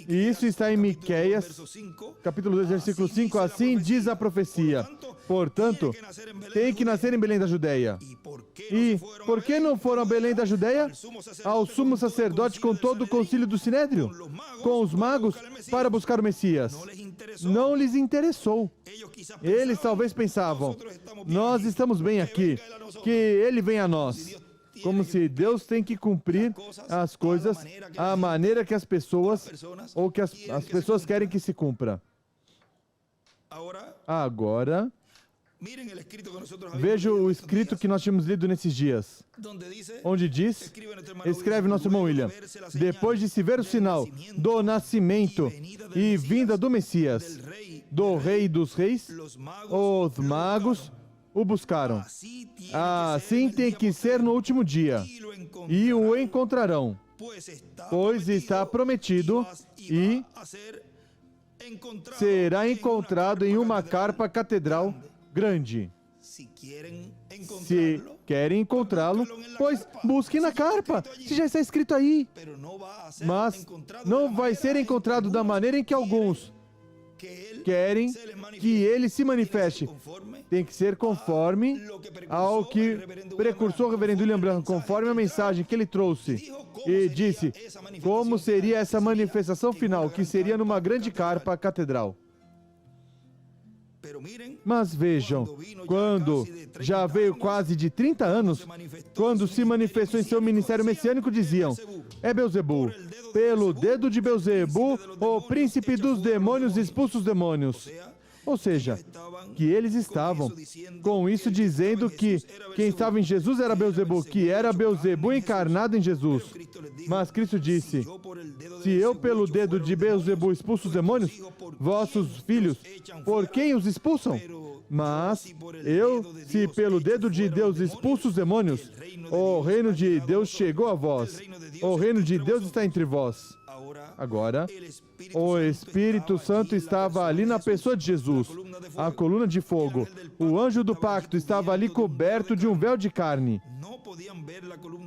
E isso está em Miqueias, capítulo 2, versículo 5, assim diz a profecia. Portanto, tem que nascer em Belém da Judéia. E por que não foram a Belém da Judéia? Ao sumo sacerdote com todo o concílio do Sinédrio? Com os magos para buscar o Messias? Não lhes interessou. Eles talvez pensavam, nós estamos bem aqui, que ele venha a nós. Como se Deus tem que cumprir as coisas à maneira que as pessoas, ou que as pessoas querem que se cumpra. Agora, veja o escrito que nós tínhamos lido nesses dias, onde diz, escreve nosso irmão William, depois de se ver o sinal do nascimento e vinda do Messias, do Rei dos Reis, os magos o buscaram. Assim tem que ser no último dia, e o encontrarão, pois está prometido e será encontrado em uma carpa catedral grande. Se querem encontrá-lo, pois busquem na carpa, se já está escrito aí. Mas não vai ser encontrado da maneira em que alguns querem que ele se manifeste. Tem que ser conforme ao que precursor reverendo William Branham, conforme a mensagem que ele trouxe. E disse como seria essa manifestação final, que seria numa grande carpa catedral. Mas vejam, quando já veio quase de 30 anos, quando se manifestou em seu ministério messiânico, diziam, é Belzebu, pelo dedo de Belzebu, o príncipe dos demônios expulsa os demônios. Ou seja, que eles estavam com isso dizendo que quem estava em Jesus era Belzebu, que era Belzebu encarnado em Jesus. Mas Cristo disse, se eu pelo dedo de Belzebu expulso os demônios, vossos filhos, por quem os expulsam? Mas eu, se pelo dedo de Deus expulso os demônios, o reino de Deus chegou a vós. O reino de Deus está entre vós. Agora, o Espírito Santo estava ali na pessoa de Jesus, a coluna de fogo. O anjo do pacto estava ali coberto de um véu de carne.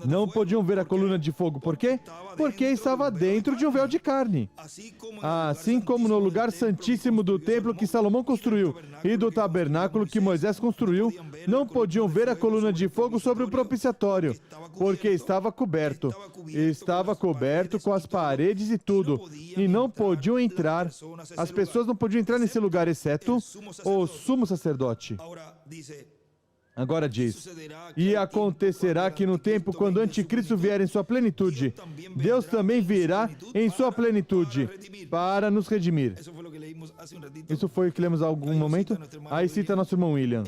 Não podiam ver a coluna de fogo. Por quê? Porque estava dentro de um véu de carne. Assim como no lugar santíssimo do templo que Salomão construiu e do tabernáculo que Moisés construiu, não podiam ver a coluna de fogo sobre o propiciatório, porque estava coberto. Estava coberto com as paredes e tudo. E não podiam entrar. As pessoas não podiam entrar nesse lugar, exceto o sumo sacerdote. Agora diz, e acontecerá que no tempo quando o anticristo vier em sua plenitude, Deus também virá em sua plenitude para nos redimir. Isso foi o que lemos há algum momento? Aí cita nosso irmão William.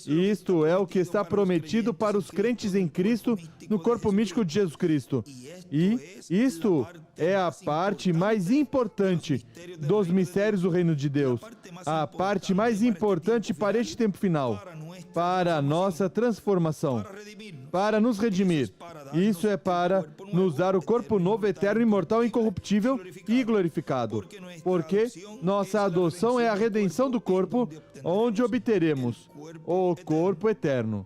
Isto é o que está prometido para os crentes em Cristo no corpo místico de Jesus Cristo. E isto é a parte mais importante dos mistérios do reino de Deus. A parte mais importante para este tempo final. Para a nossa transformação. Para nos redimir. Isso é para nos dar o corpo novo, eterno, imortal, incorruptível e glorificado. Porque nossa adoção é a redenção do corpo, onde obteremos o corpo eterno.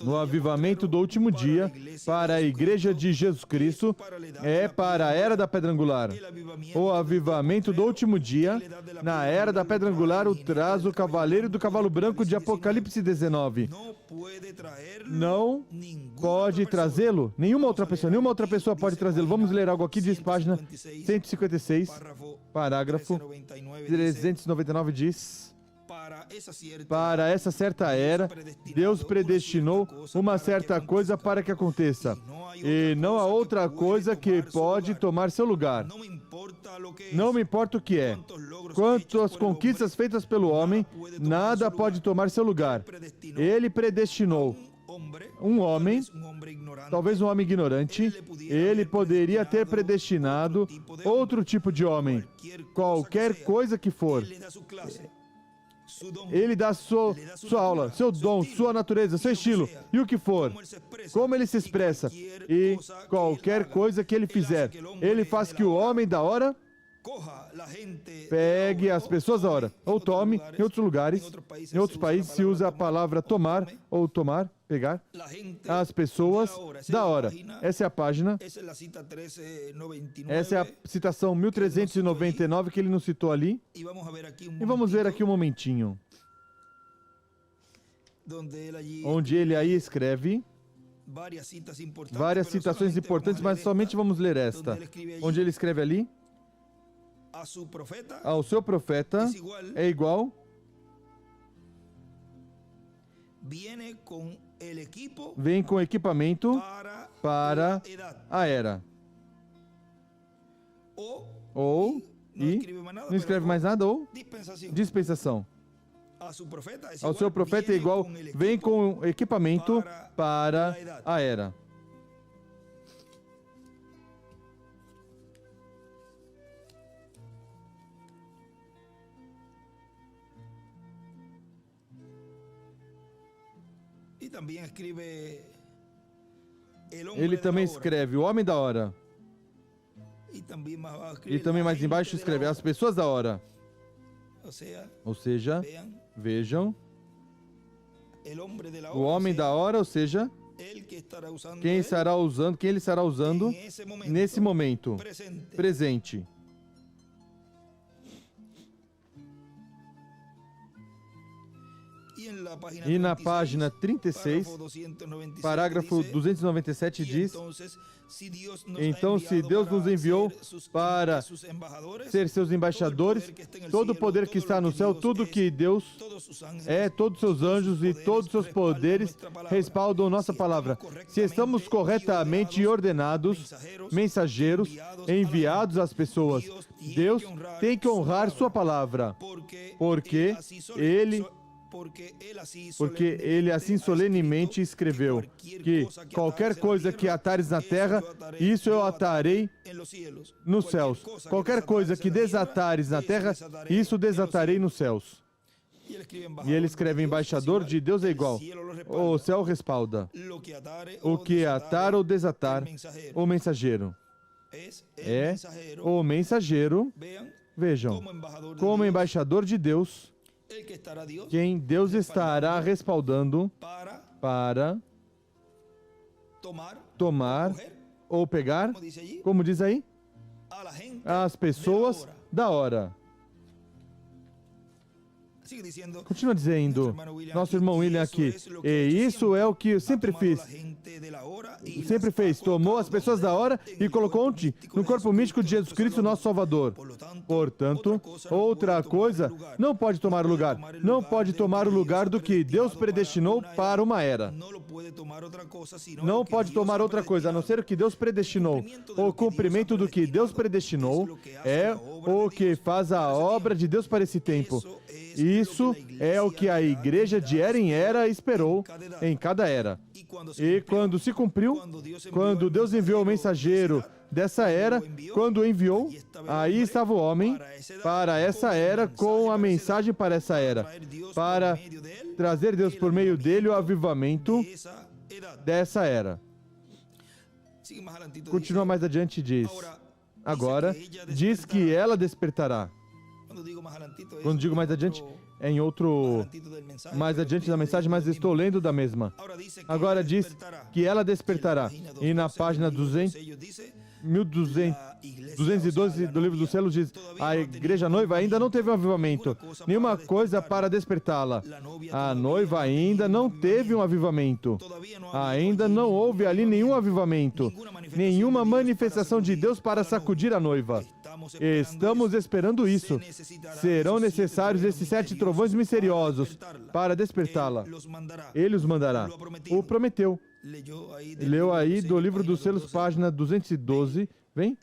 No avivamento do último dia, para a Igreja de Jesus Cristo, é para a Era da Pedra Angular. O avivamento do último dia, na Era da Pedra Angular, o traz o cavaleiro do cavalo branco de Apocalipse 19. Não pode trazê-lo. Nenhuma outra pessoa pode trazê-lo. Vamos ler algo aqui, diz página 156, parágrafo 399, diz: para essa certa era, Deus predestinou uma certa coisa para que aconteça, e não há outra coisa que pode tomar seu lugar. Não me importa o que é. Quanto às conquistas feitas pelo homem, nada pode tomar seu lugar. Ele predestinou um homem, talvez um homem ignorante. Ele poderia ter predestinado outro tipo de homem, qualquer coisa que for. Ele dá sua aula, seu dom, sua natureza, seu estilo, e o que for, como ele se expressa, e qualquer coisa que ele fizer. Ele faz que o homem da hora pegue as pessoas da hora, ou tome. Em outros lugares, em outros países, se usa a palavra tomar, ou tomar, pegar, as pessoas da hora. Essa é a página, essa é a citação 1399 que ele nos citou ali. E vamos ver aqui um momentinho, onde ele aí escreve várias citações importantes, mas somente vamos ler esta, onde ele escreve ali: ao seu profeta é igual, vem com equipamento para a era. Ou, e não escreve mais nada, ou dispensação. Ao seu profeta é igual, vem com equipamento para a era. Ele também escreve o homem da hora. E também mais embaixo escreve as pessoas da hora. Ou seja, vejam, o homem da hora, ou seja, quem ele estará usando nesse momento presente. E na página 36, parágrafo 297 diz: então, se Deus nos enviou para ser seus embaixadores, todo o poder que está no céu, tudo que Deus é, todos os seus anjos e todos os seus poderes respaldam nossa palavra. Se estamos corretamente ordenados, mensageiros, enviados às pessoas, Deus tem que honrar sua palavra, porque ele assim solenemente escreveu que qualquer coisa que atares na terra, isso eu atarei nos céus. Qualquer coisa que desatares na terra, isso desatarei nos céus. E ele escreve: embaixador de Deus é igual, o céu respalda. O que atar ou desatar, o mensageiro. É o mensageiro, vejam, como embaixador de Deus, quem Deus estará respaldando para tomar ou pegar, como diz aí, as pessoas da hora. Continua dizendo nosso irmão William aqui: e isso é o que eu sempre fiz. Sempre fez. Tomou as pessoas da hora e colocou onde? No corpo místico de Jesus Cristo, nosso Salvador. Portanto, outra coisa não pode tomar o lugar. Não pode tomar o lugar do que Deus predestinou para uma era. Não pode tomar outra coisa, a não ser o que Deus predestinou. O cumprimento do que Deus predestinou é o que faz a obra de Deus para esse tempo. Isso é o que a igreja de era em era esperou em cada era. E quando se cumpriu, quando Deus enviou o mensageiro dessa era, quando o enviou, aí estava o homem para essa era com a mensagem para essa era, para trazer Deus por meio dele o avivamento dessa era. Continua mais adiante e diz: agora diz que ela despertará. Quando digo mais adiante, é em outro, mais adiante da mensagem, mas estou lendo da mesma. Agora diz que ela despertará. E na página 1212 do livro dos selos diz: a igreja noiva ainda não teve um avivamento, nenhuma coisa para despertá-la. A noiva ainda não teve um avivamento. Ainda não houve ali nenhum avivamento, nenhuma manifestação de Deus para sacudir a noiva. Estamos esperando isso. Serão necessários esses 7 trovões misteriosos para despertá-la. Ele os mandará. O prometeu. Leu aí do livro dos selos, página 212. Vem?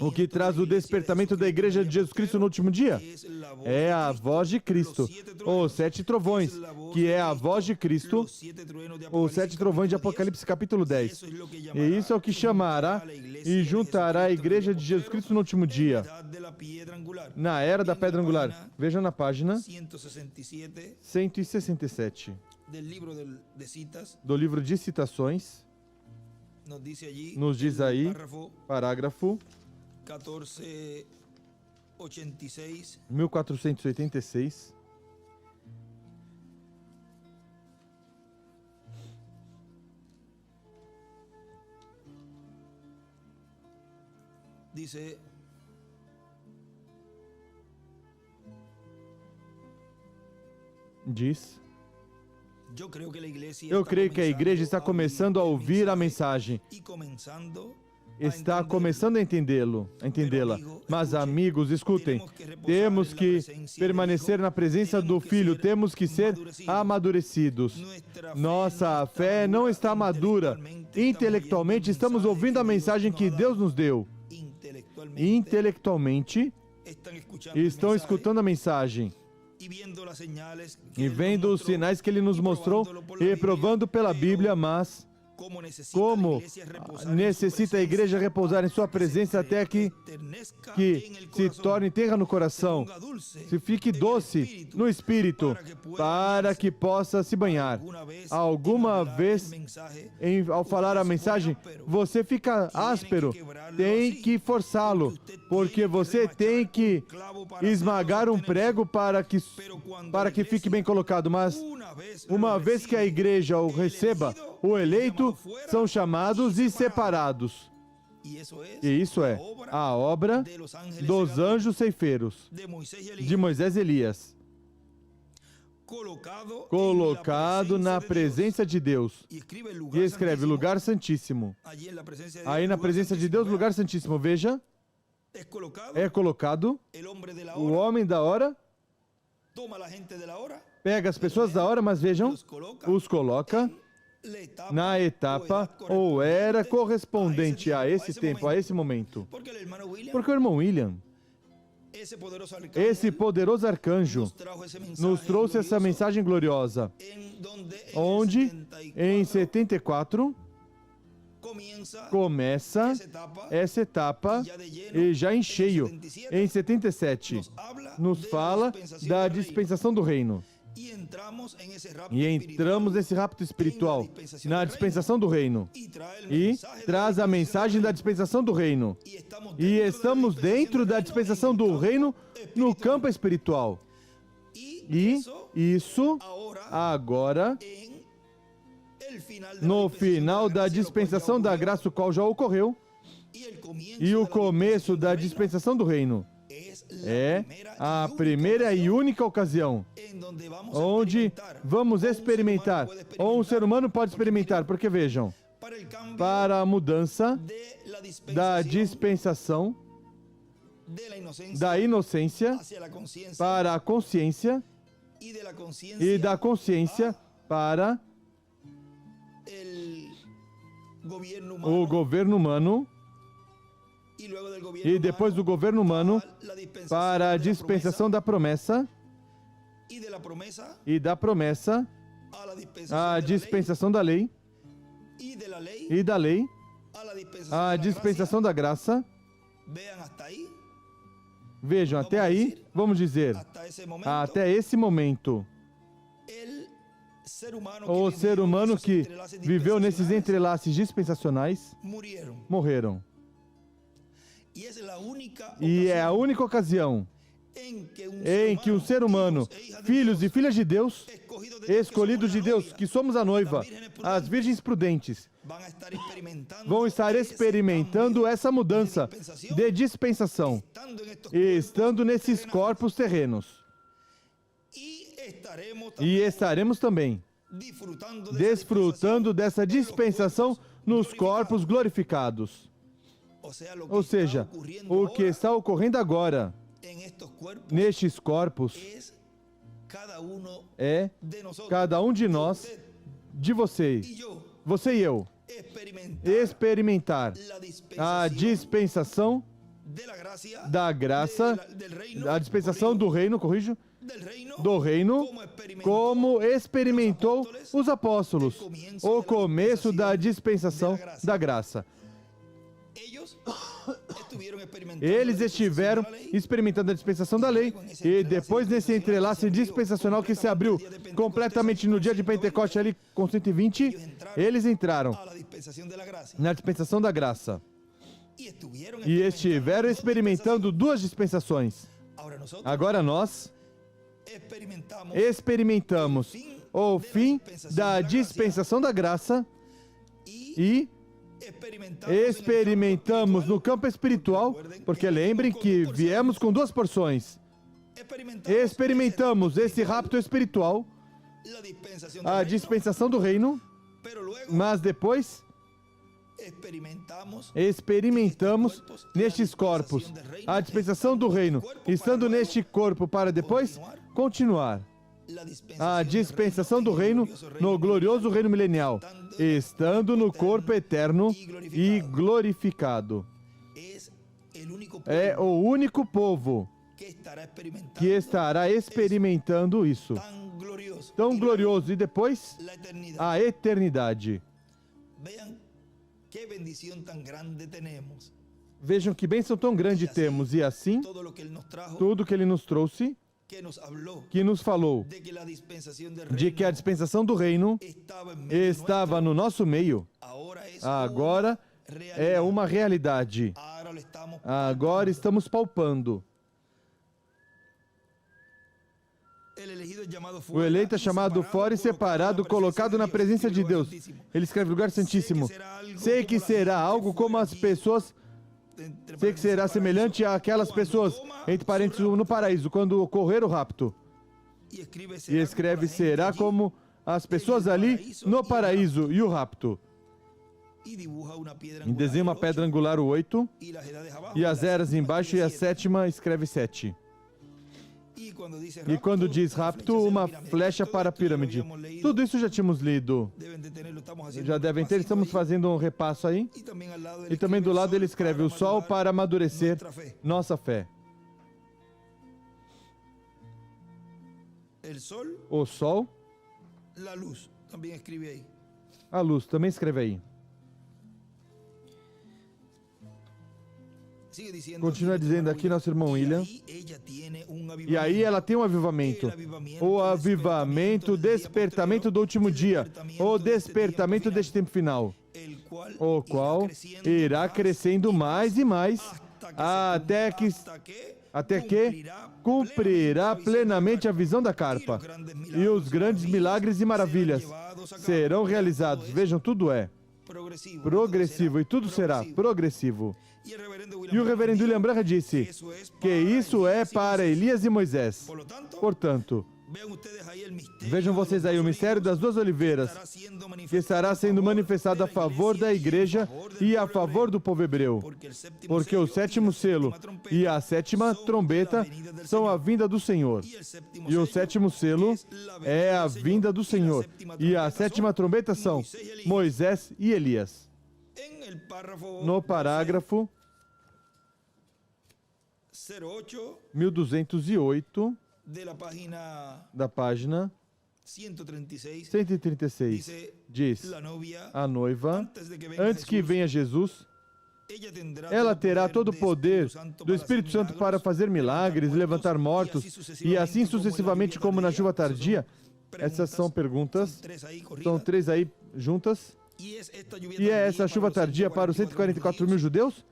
O que traz o despertamento da igreja de Jesus Cristo no último dia? É a voz de Cristo. Os 7 trovões, que é a voz de Cristo. Os 7 trovões de Apocalipse, capítulo 10. E isso é o que chamará e juntará a igreja de Jesus Cristo no último dia. Na era da pedra angular. Vejam na página 167. Do livro de citações. Nos diz aí, parágrafo 1486. Diz: eu creio que a igreja está começando a ouvir a mensagem, está começando a entendê-la. Mas, amigos, escutem, temos que permanecer na presença do Filho, temos que ser amadurecidos. Nossa fé não está madura. Intelectualmente, estamos ouvindo a mensagem que Deus nos deu. Intelectualmente, estão escutando a mensagem e vendo os sinais que Ele nos mostrou e provando pela Bíblia, mas como necessita a igreja repousar em sua presença até que se torne terra no coração, se fique doce no espírito, para que possa se banhar. Alguma vez, ao falar a mensagem, você fica áspero, tem que forçá-lo, porque você tem que esmagar um prego para que fique bem colocado, mas uma vez que a igreja o receba, o eleito são chamados e separados. E isso é a obra dos anjos ceifeiros, de Moisés e Elias, colocado na presença de Deus. E escreve lugar santíssimo. Aí na presença de Deus, lugar santíssimo. Veja, é colocado o homem da hora, pega as pessoas da hora, mas vejam, os coloca na etapa ou era correspondente a esse tempo, a esse momento. Porque o irmão William, esse poderoso arcanjo, nos trouxe essa mensagem gloriosa, onde em 74 começa essa etapa e já em cheio. Em 77 nos fala da dispensação do reino. E entramos nesse rapto espiritual, na dispensação do reino. E traz a mensagem da dispensação do reino. E estamos dentro da dispensação do reino no campo espiritual. E isso agora, no final da dispensação da graça, o qual já ocorreu, e o começo da dispensação do reino. É a primeira e única ocasião onde vamos experimentar, ou um ser humano pode experimentar, porque vejam, para a mudança da dispensação da inocência para a consciência e da consciência para o governo humano, e depois do governo humano para a dispensação da promessa, e da promessa à dispensação da lei, e da lei à dispensação da graça. Vejam, até aí, vamos dizer, até esse momento, o ser humano que viveu nesses entrelaces dispensacionais morreram. E é a única ocasião em que um ser humano, filhos e filhas de Deus, escolhidos de Deus, que somos a noiva, as virgens prudentes, vão estar experimentando essa mudança de dispensação, estando nesses corpos terrenos. E estaremos também desfrutando dessa dispensação nos corpos glorificados. Ou seja, o que está ocorrendo agora nestes corpos é cada um de nós, de você e eu, experimentar a dispensação da graça, a dispensação do reino, do reino, como experimentou os apóstolos, o começo da dispensação da graça. Eles estiveram experimentando a dispensação da lei e depois nesse entrelace dispensacional que se abriu completamente no dia de Pentecoste ali com 120, eles entraram na dispensação da graça e estiveram experimentando duas dispensações. Agora nós experimentamos o fim da dispensação da graça e experimentamos no campo espiritual, porque lembrem que viemos com duas porções. Experimentamos esse rapto espiritual, a dispensação do reino, mas depois experimentamos nestes corpos a dispensação do reino, estando neste corpo para depois continuar a dispensação do reino no glorioso reino milenial, estando no corpo eterno e glorificado. É o único povo que estará experimentando isso, tão glorioso, e depois a eternidade. Vejam que bênção tão grande temos, e assim, tudo que Ele nos trouxe, que nos falou de que a dispensação do reino estava no nosso meio, agora é uma realidade. Agora estamos palpando. O eleito é chamado fora e separado, colocado na presença de Deus. Ele escreve lugar santíssimo. Sei que será algo como as pessoas... Sei que será semelhante àquelas pessoas, entre parênteses, no paraíso, quando ocorrer o rapto. E escreve, será como as pessoas ali no paraíso e o rapto. E desenha uma pedra angular, o 8, e as eras embaixo, e a sétima escreve 7. E quando diz rapto, uma flecha para a pirâmide. Tudo isso já tínhamos lido. Já devem ter, estamos fazendo um repasso aí. E também do lado ele escreve o sol para amadurecer nossa fé. O sol, a luz, também escreve aí. Continua dizendo aqui nosso irmão William. E aí ela tem um avivamento. O avivamento, o despertamento do último dia. O despertamento deste tempo final. O qual irá crescendo mais e mais até que cumprirá plenamente a visão da carpa. E os grandes milagres e maravilhas serão realizados. Vejam, tudo é progressivo e tudo será progressivo. E o reverendo William Branham disse que isso é para Elias e Moisés. Portanto, vejam vocês aí o mistério das duas oliveiras, que estará sendo manifestado a favor da igreja e a favor do povo hebreu. Porque o sétimo selo e a sétima trombeta são a vinda do Senhor. E o sétimo selo é a vinda do Senhor. E a sétima trombeta são Moisés e Elias. No parágrafo 1208 da página 136, diz: a noiva, antes que venha Jesus, ela terá todo o poder do Espírito Santo para fazer milagres, levantar mortos, e assim sucessivamente como na chuva tardia. Essas são perguntas, são três aí juntas. E é essa chuva tardia para os 144 mil judeus?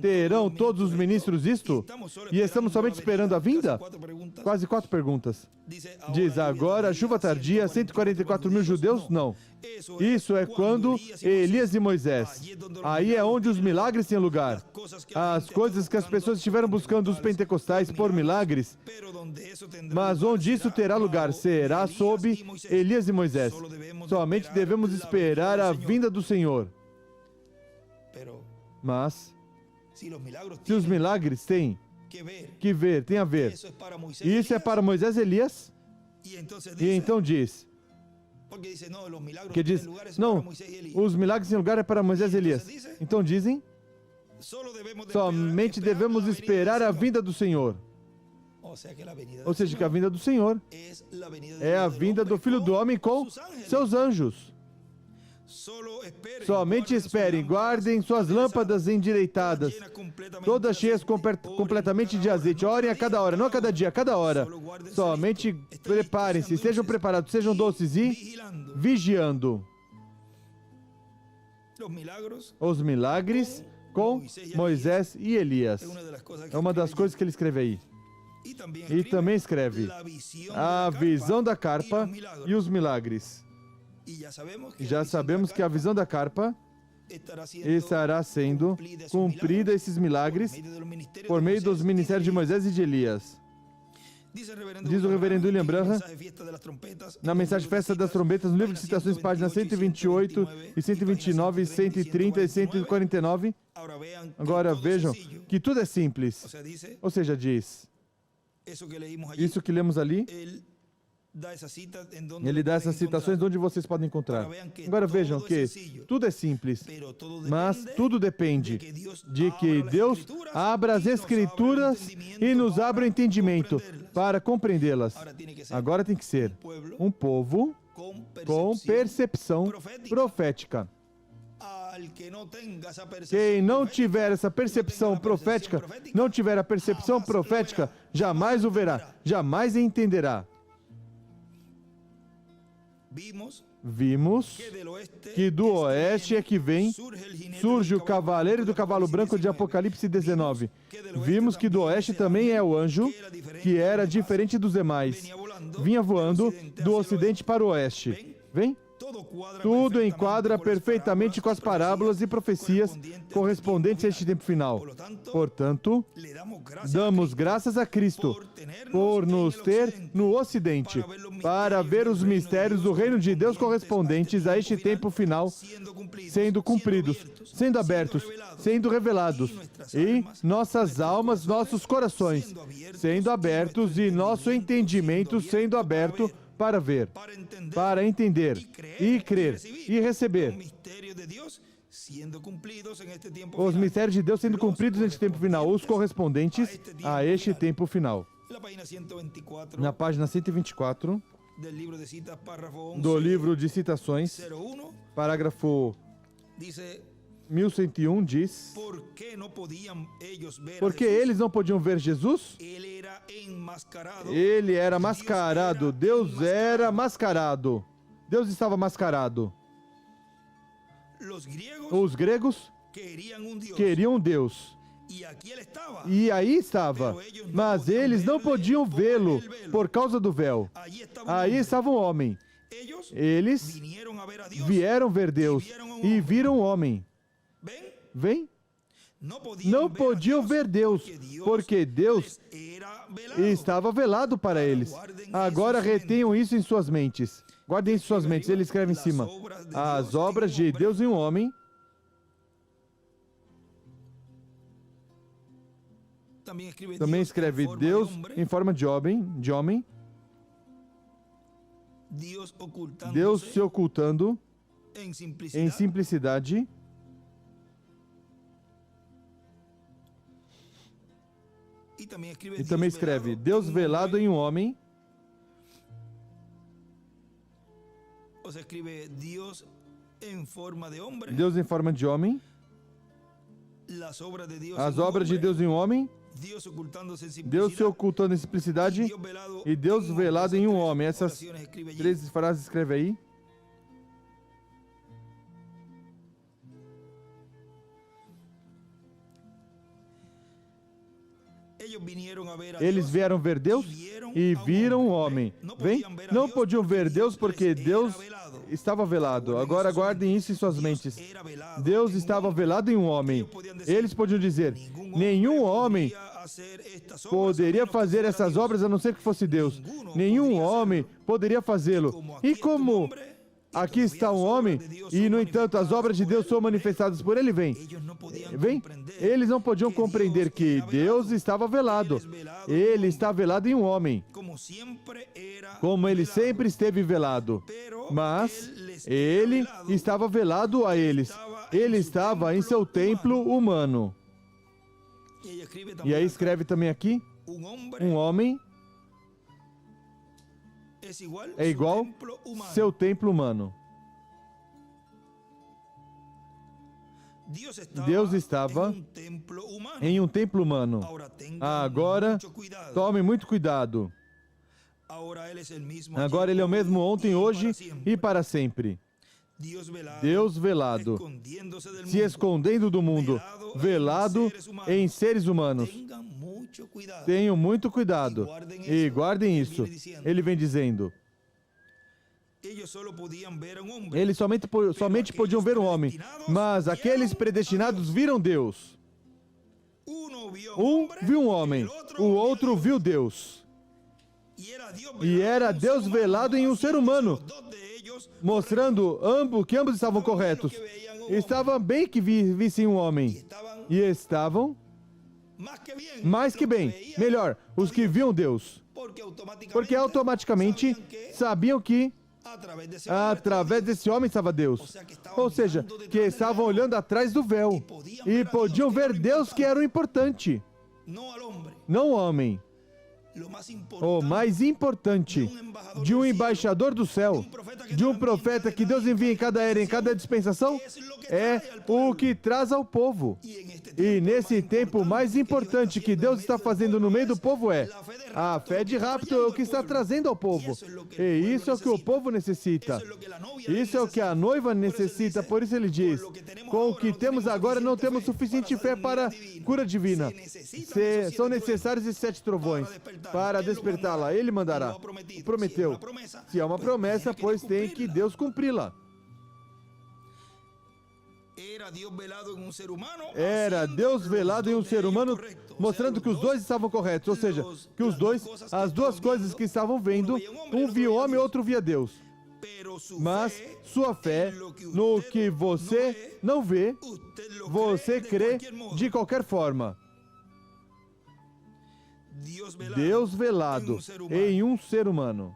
Terão todos os ministros isto? E estamos somente esperando a vinda? Quase 4 perguntas. Diz, agora a chuva tardia, 144 mil judeus? Não. Isso é quando Elias e Moisés. Aí é onde os milagres têm lugar. As coisas que as pessoas estiveram buscando os pentecostais por milagres, mas onde isso terá lugar será sob Elias e Moisés. Somente devemos esperar a vinda do Senhor. Mas, se os milagres têm tem a ver, isso é para Moisés e Elias? E então diz, não, os milagres em lugar é para Moisés e Elias. Então dizem, somente devemos esperar a vinda do Senhor. Ou seja, que a vinda do Senhor é a vinda do Filho do Homem com seus anjos. Somente esperem, guardem suas lâmpadas endireitadas, todas cheias completamente de azeite. Orem a cada hora, não a cada dia, a cada hora. Somente preparem-se, sejam preparados, sejam doces e vigiando. Os milagres com Moisés e Elias. É uma das coisas que ele escreve aí. E também escreve a visão da carpa e os milagres. E já sabemos que a visão da carpa estará sendo cumprida, esses milagres, por meio dos ministérios de Moisés e de Elias. Diz o reverendo William Branham, na mensagem Festa das Trombetas, no livro de citações, páginas 128 e 129, 130 e 149. Agora vejam que tudo é simples. Ou seja, diz, isso que lemos ali, ele dá essas citações onde vocês podem encontrar. Agora vejam que tudo é simples, mas tudo depende de que Deus abra as Escrituras e nos abra o entendimento para compreendê-las. Agora tem que ser um povo com percepção profética. Quem não tiver essa percepção profética, não tiver a percepção profética, jamais o verá, jamais entenderá. Vimos que do oeste é que vem, surge o cavaleiro e do cavalo branco de Apocalipse 19. Vimos que do oeste também é o anjo, que era diferente dos demais. Vinha voando do ocidente para o oeste. Vem? Tudo enquadra perfeitamente com as parábolas e profecias correspondentes a este tempo final. Portanto, damos graças a Cristo por nos ter no Ocidente, para ver os mistérios do reino de Deus correspondentes a este tempo final sendo cumpridos, sendo abertos, sendo revelados, e nossas almas, nossos corações sendo abertos e nosso entendimento sendo aberto para ver, para entender, e crer, e receber os mistérios de Deus sendo cumpridos neste tempo final, os correspondentes a este tempo final. Na página 124 do livro de citações, parágrafo 1101 diz, porque eles não podiam ver Jesus? Ele era mascarado, Deus era mascarado, Deus estava mascarado. Os gregos queriam um Deus, e aí estava, mas eles não podiam vê-lo por causa do véu. Aí estava um homem. Eles vieram ver Deus e viram um homem. Vem? Não podiam ver Deus, porque Deus estava velado para eles. Agora retenham isso em suas mentes. Guardem isso em suas mentes. Ele escreve em cima: as obras de Deus em um homem. Também escreve Deus em forma de homem. Deus se ocultando em simplicidade. E também escreve Deus velado em um homem. Deus em forma de homem. As obras de Deus em um homem. Deus se ocultando em simplicidade e Deus velado em um homem. Essas 3 frases escreve aí. Eles vieram ver Deus e viram o homem. Vem? Não podiam ver Deus porque Deus estava velado. Agora guardem isso em suas mentes. Deus estava velado em um homem. Eles podiam dizer, nenhum homem poderia fazer essas obras a não ser que fosse Deus. Nenhum homem poderia fazê-lo. E como aqui está um homem, e no entanto as obras de Deus são manifestadas por ele, vem. Eles não podiam compreender que Deus estava velado. Ele está velado em um homem, como ele sempre esteve velado. Mas ele estava velado a eles. Ele estava em seu templo humano. E aí escreve também aqui, um homem é igual seu templo humano. Deus estava em um templo humano. Agora, tome muito cuidado. Agora ele é o mesmo ontem, hoje e para sempre. Deus velado, se escondendo do mundo, velado em seres humanos. Tenham muito cuidado e guardem isso. Ele vem dizendo, eles somente podiam ver um homem, mas aqueles predestinados viram Deus. Um viu um homem, o outro viu Deus. E era Deus velado em um ser humano, mostrando que ambos estavam corretos. Estava bem que vissem um homem. E estavam mais que bem, melhor, os que viam Deus. Porque automaticamente sabiam que através desse homem estava Deus. Ou seja, que estavam olhando atrás do véu e podiam ver Deus, que era o importante, não o homem. O mais importante de um embaixador do céu, de um profeta que Deus envia em cada era, em cada dispensação, é o que traz ao povo. E nesse tempo, o mais importante que Deus está fazendo no meio do povo é a fé de rapto, é o que está trazendo ao povo. E isso é o que o povo necessita. Isso é o que a noiva necessita. Por isso ele diz, com o que temos agora não temos suficiente fé para cura divina. São necessários esses 7 trovões para despertá-la. Ele mandará. Prometeu. Se é uma promessa, pois tem que Deus cumpri-la. Era Deus velado em um ser humano, mostrando que os dois estavam corretos. Ou seja, que as duas coisas que estavam vendo, um via o homem e outro via Deus. Mas sua fé no que você não vê, você crê de qualquer forma. Deus velado em um ser humano.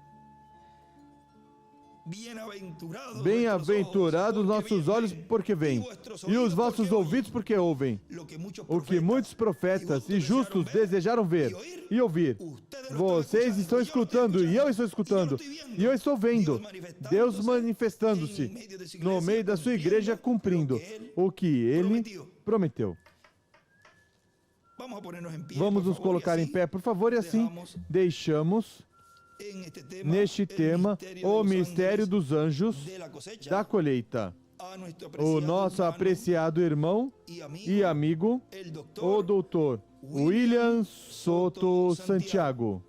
Bem-aventurados nossos olhos porque veem, e os vossos ouvidos porque ouvem. O que muitos profetas e justos desejaram ver e ouvir. Vocês estão escutando, e eu estou escutando, e eu estou vendo. Deus manifestando-se no meio da sua igreja, cumprindo o que Ele prometeu. Vamos nos colocar em pé, por favor, e assim deixamos neste tema o mistério dos anjos da colheita. O nosso apreciado irmão e amigo, o doutor William Soto Santiago.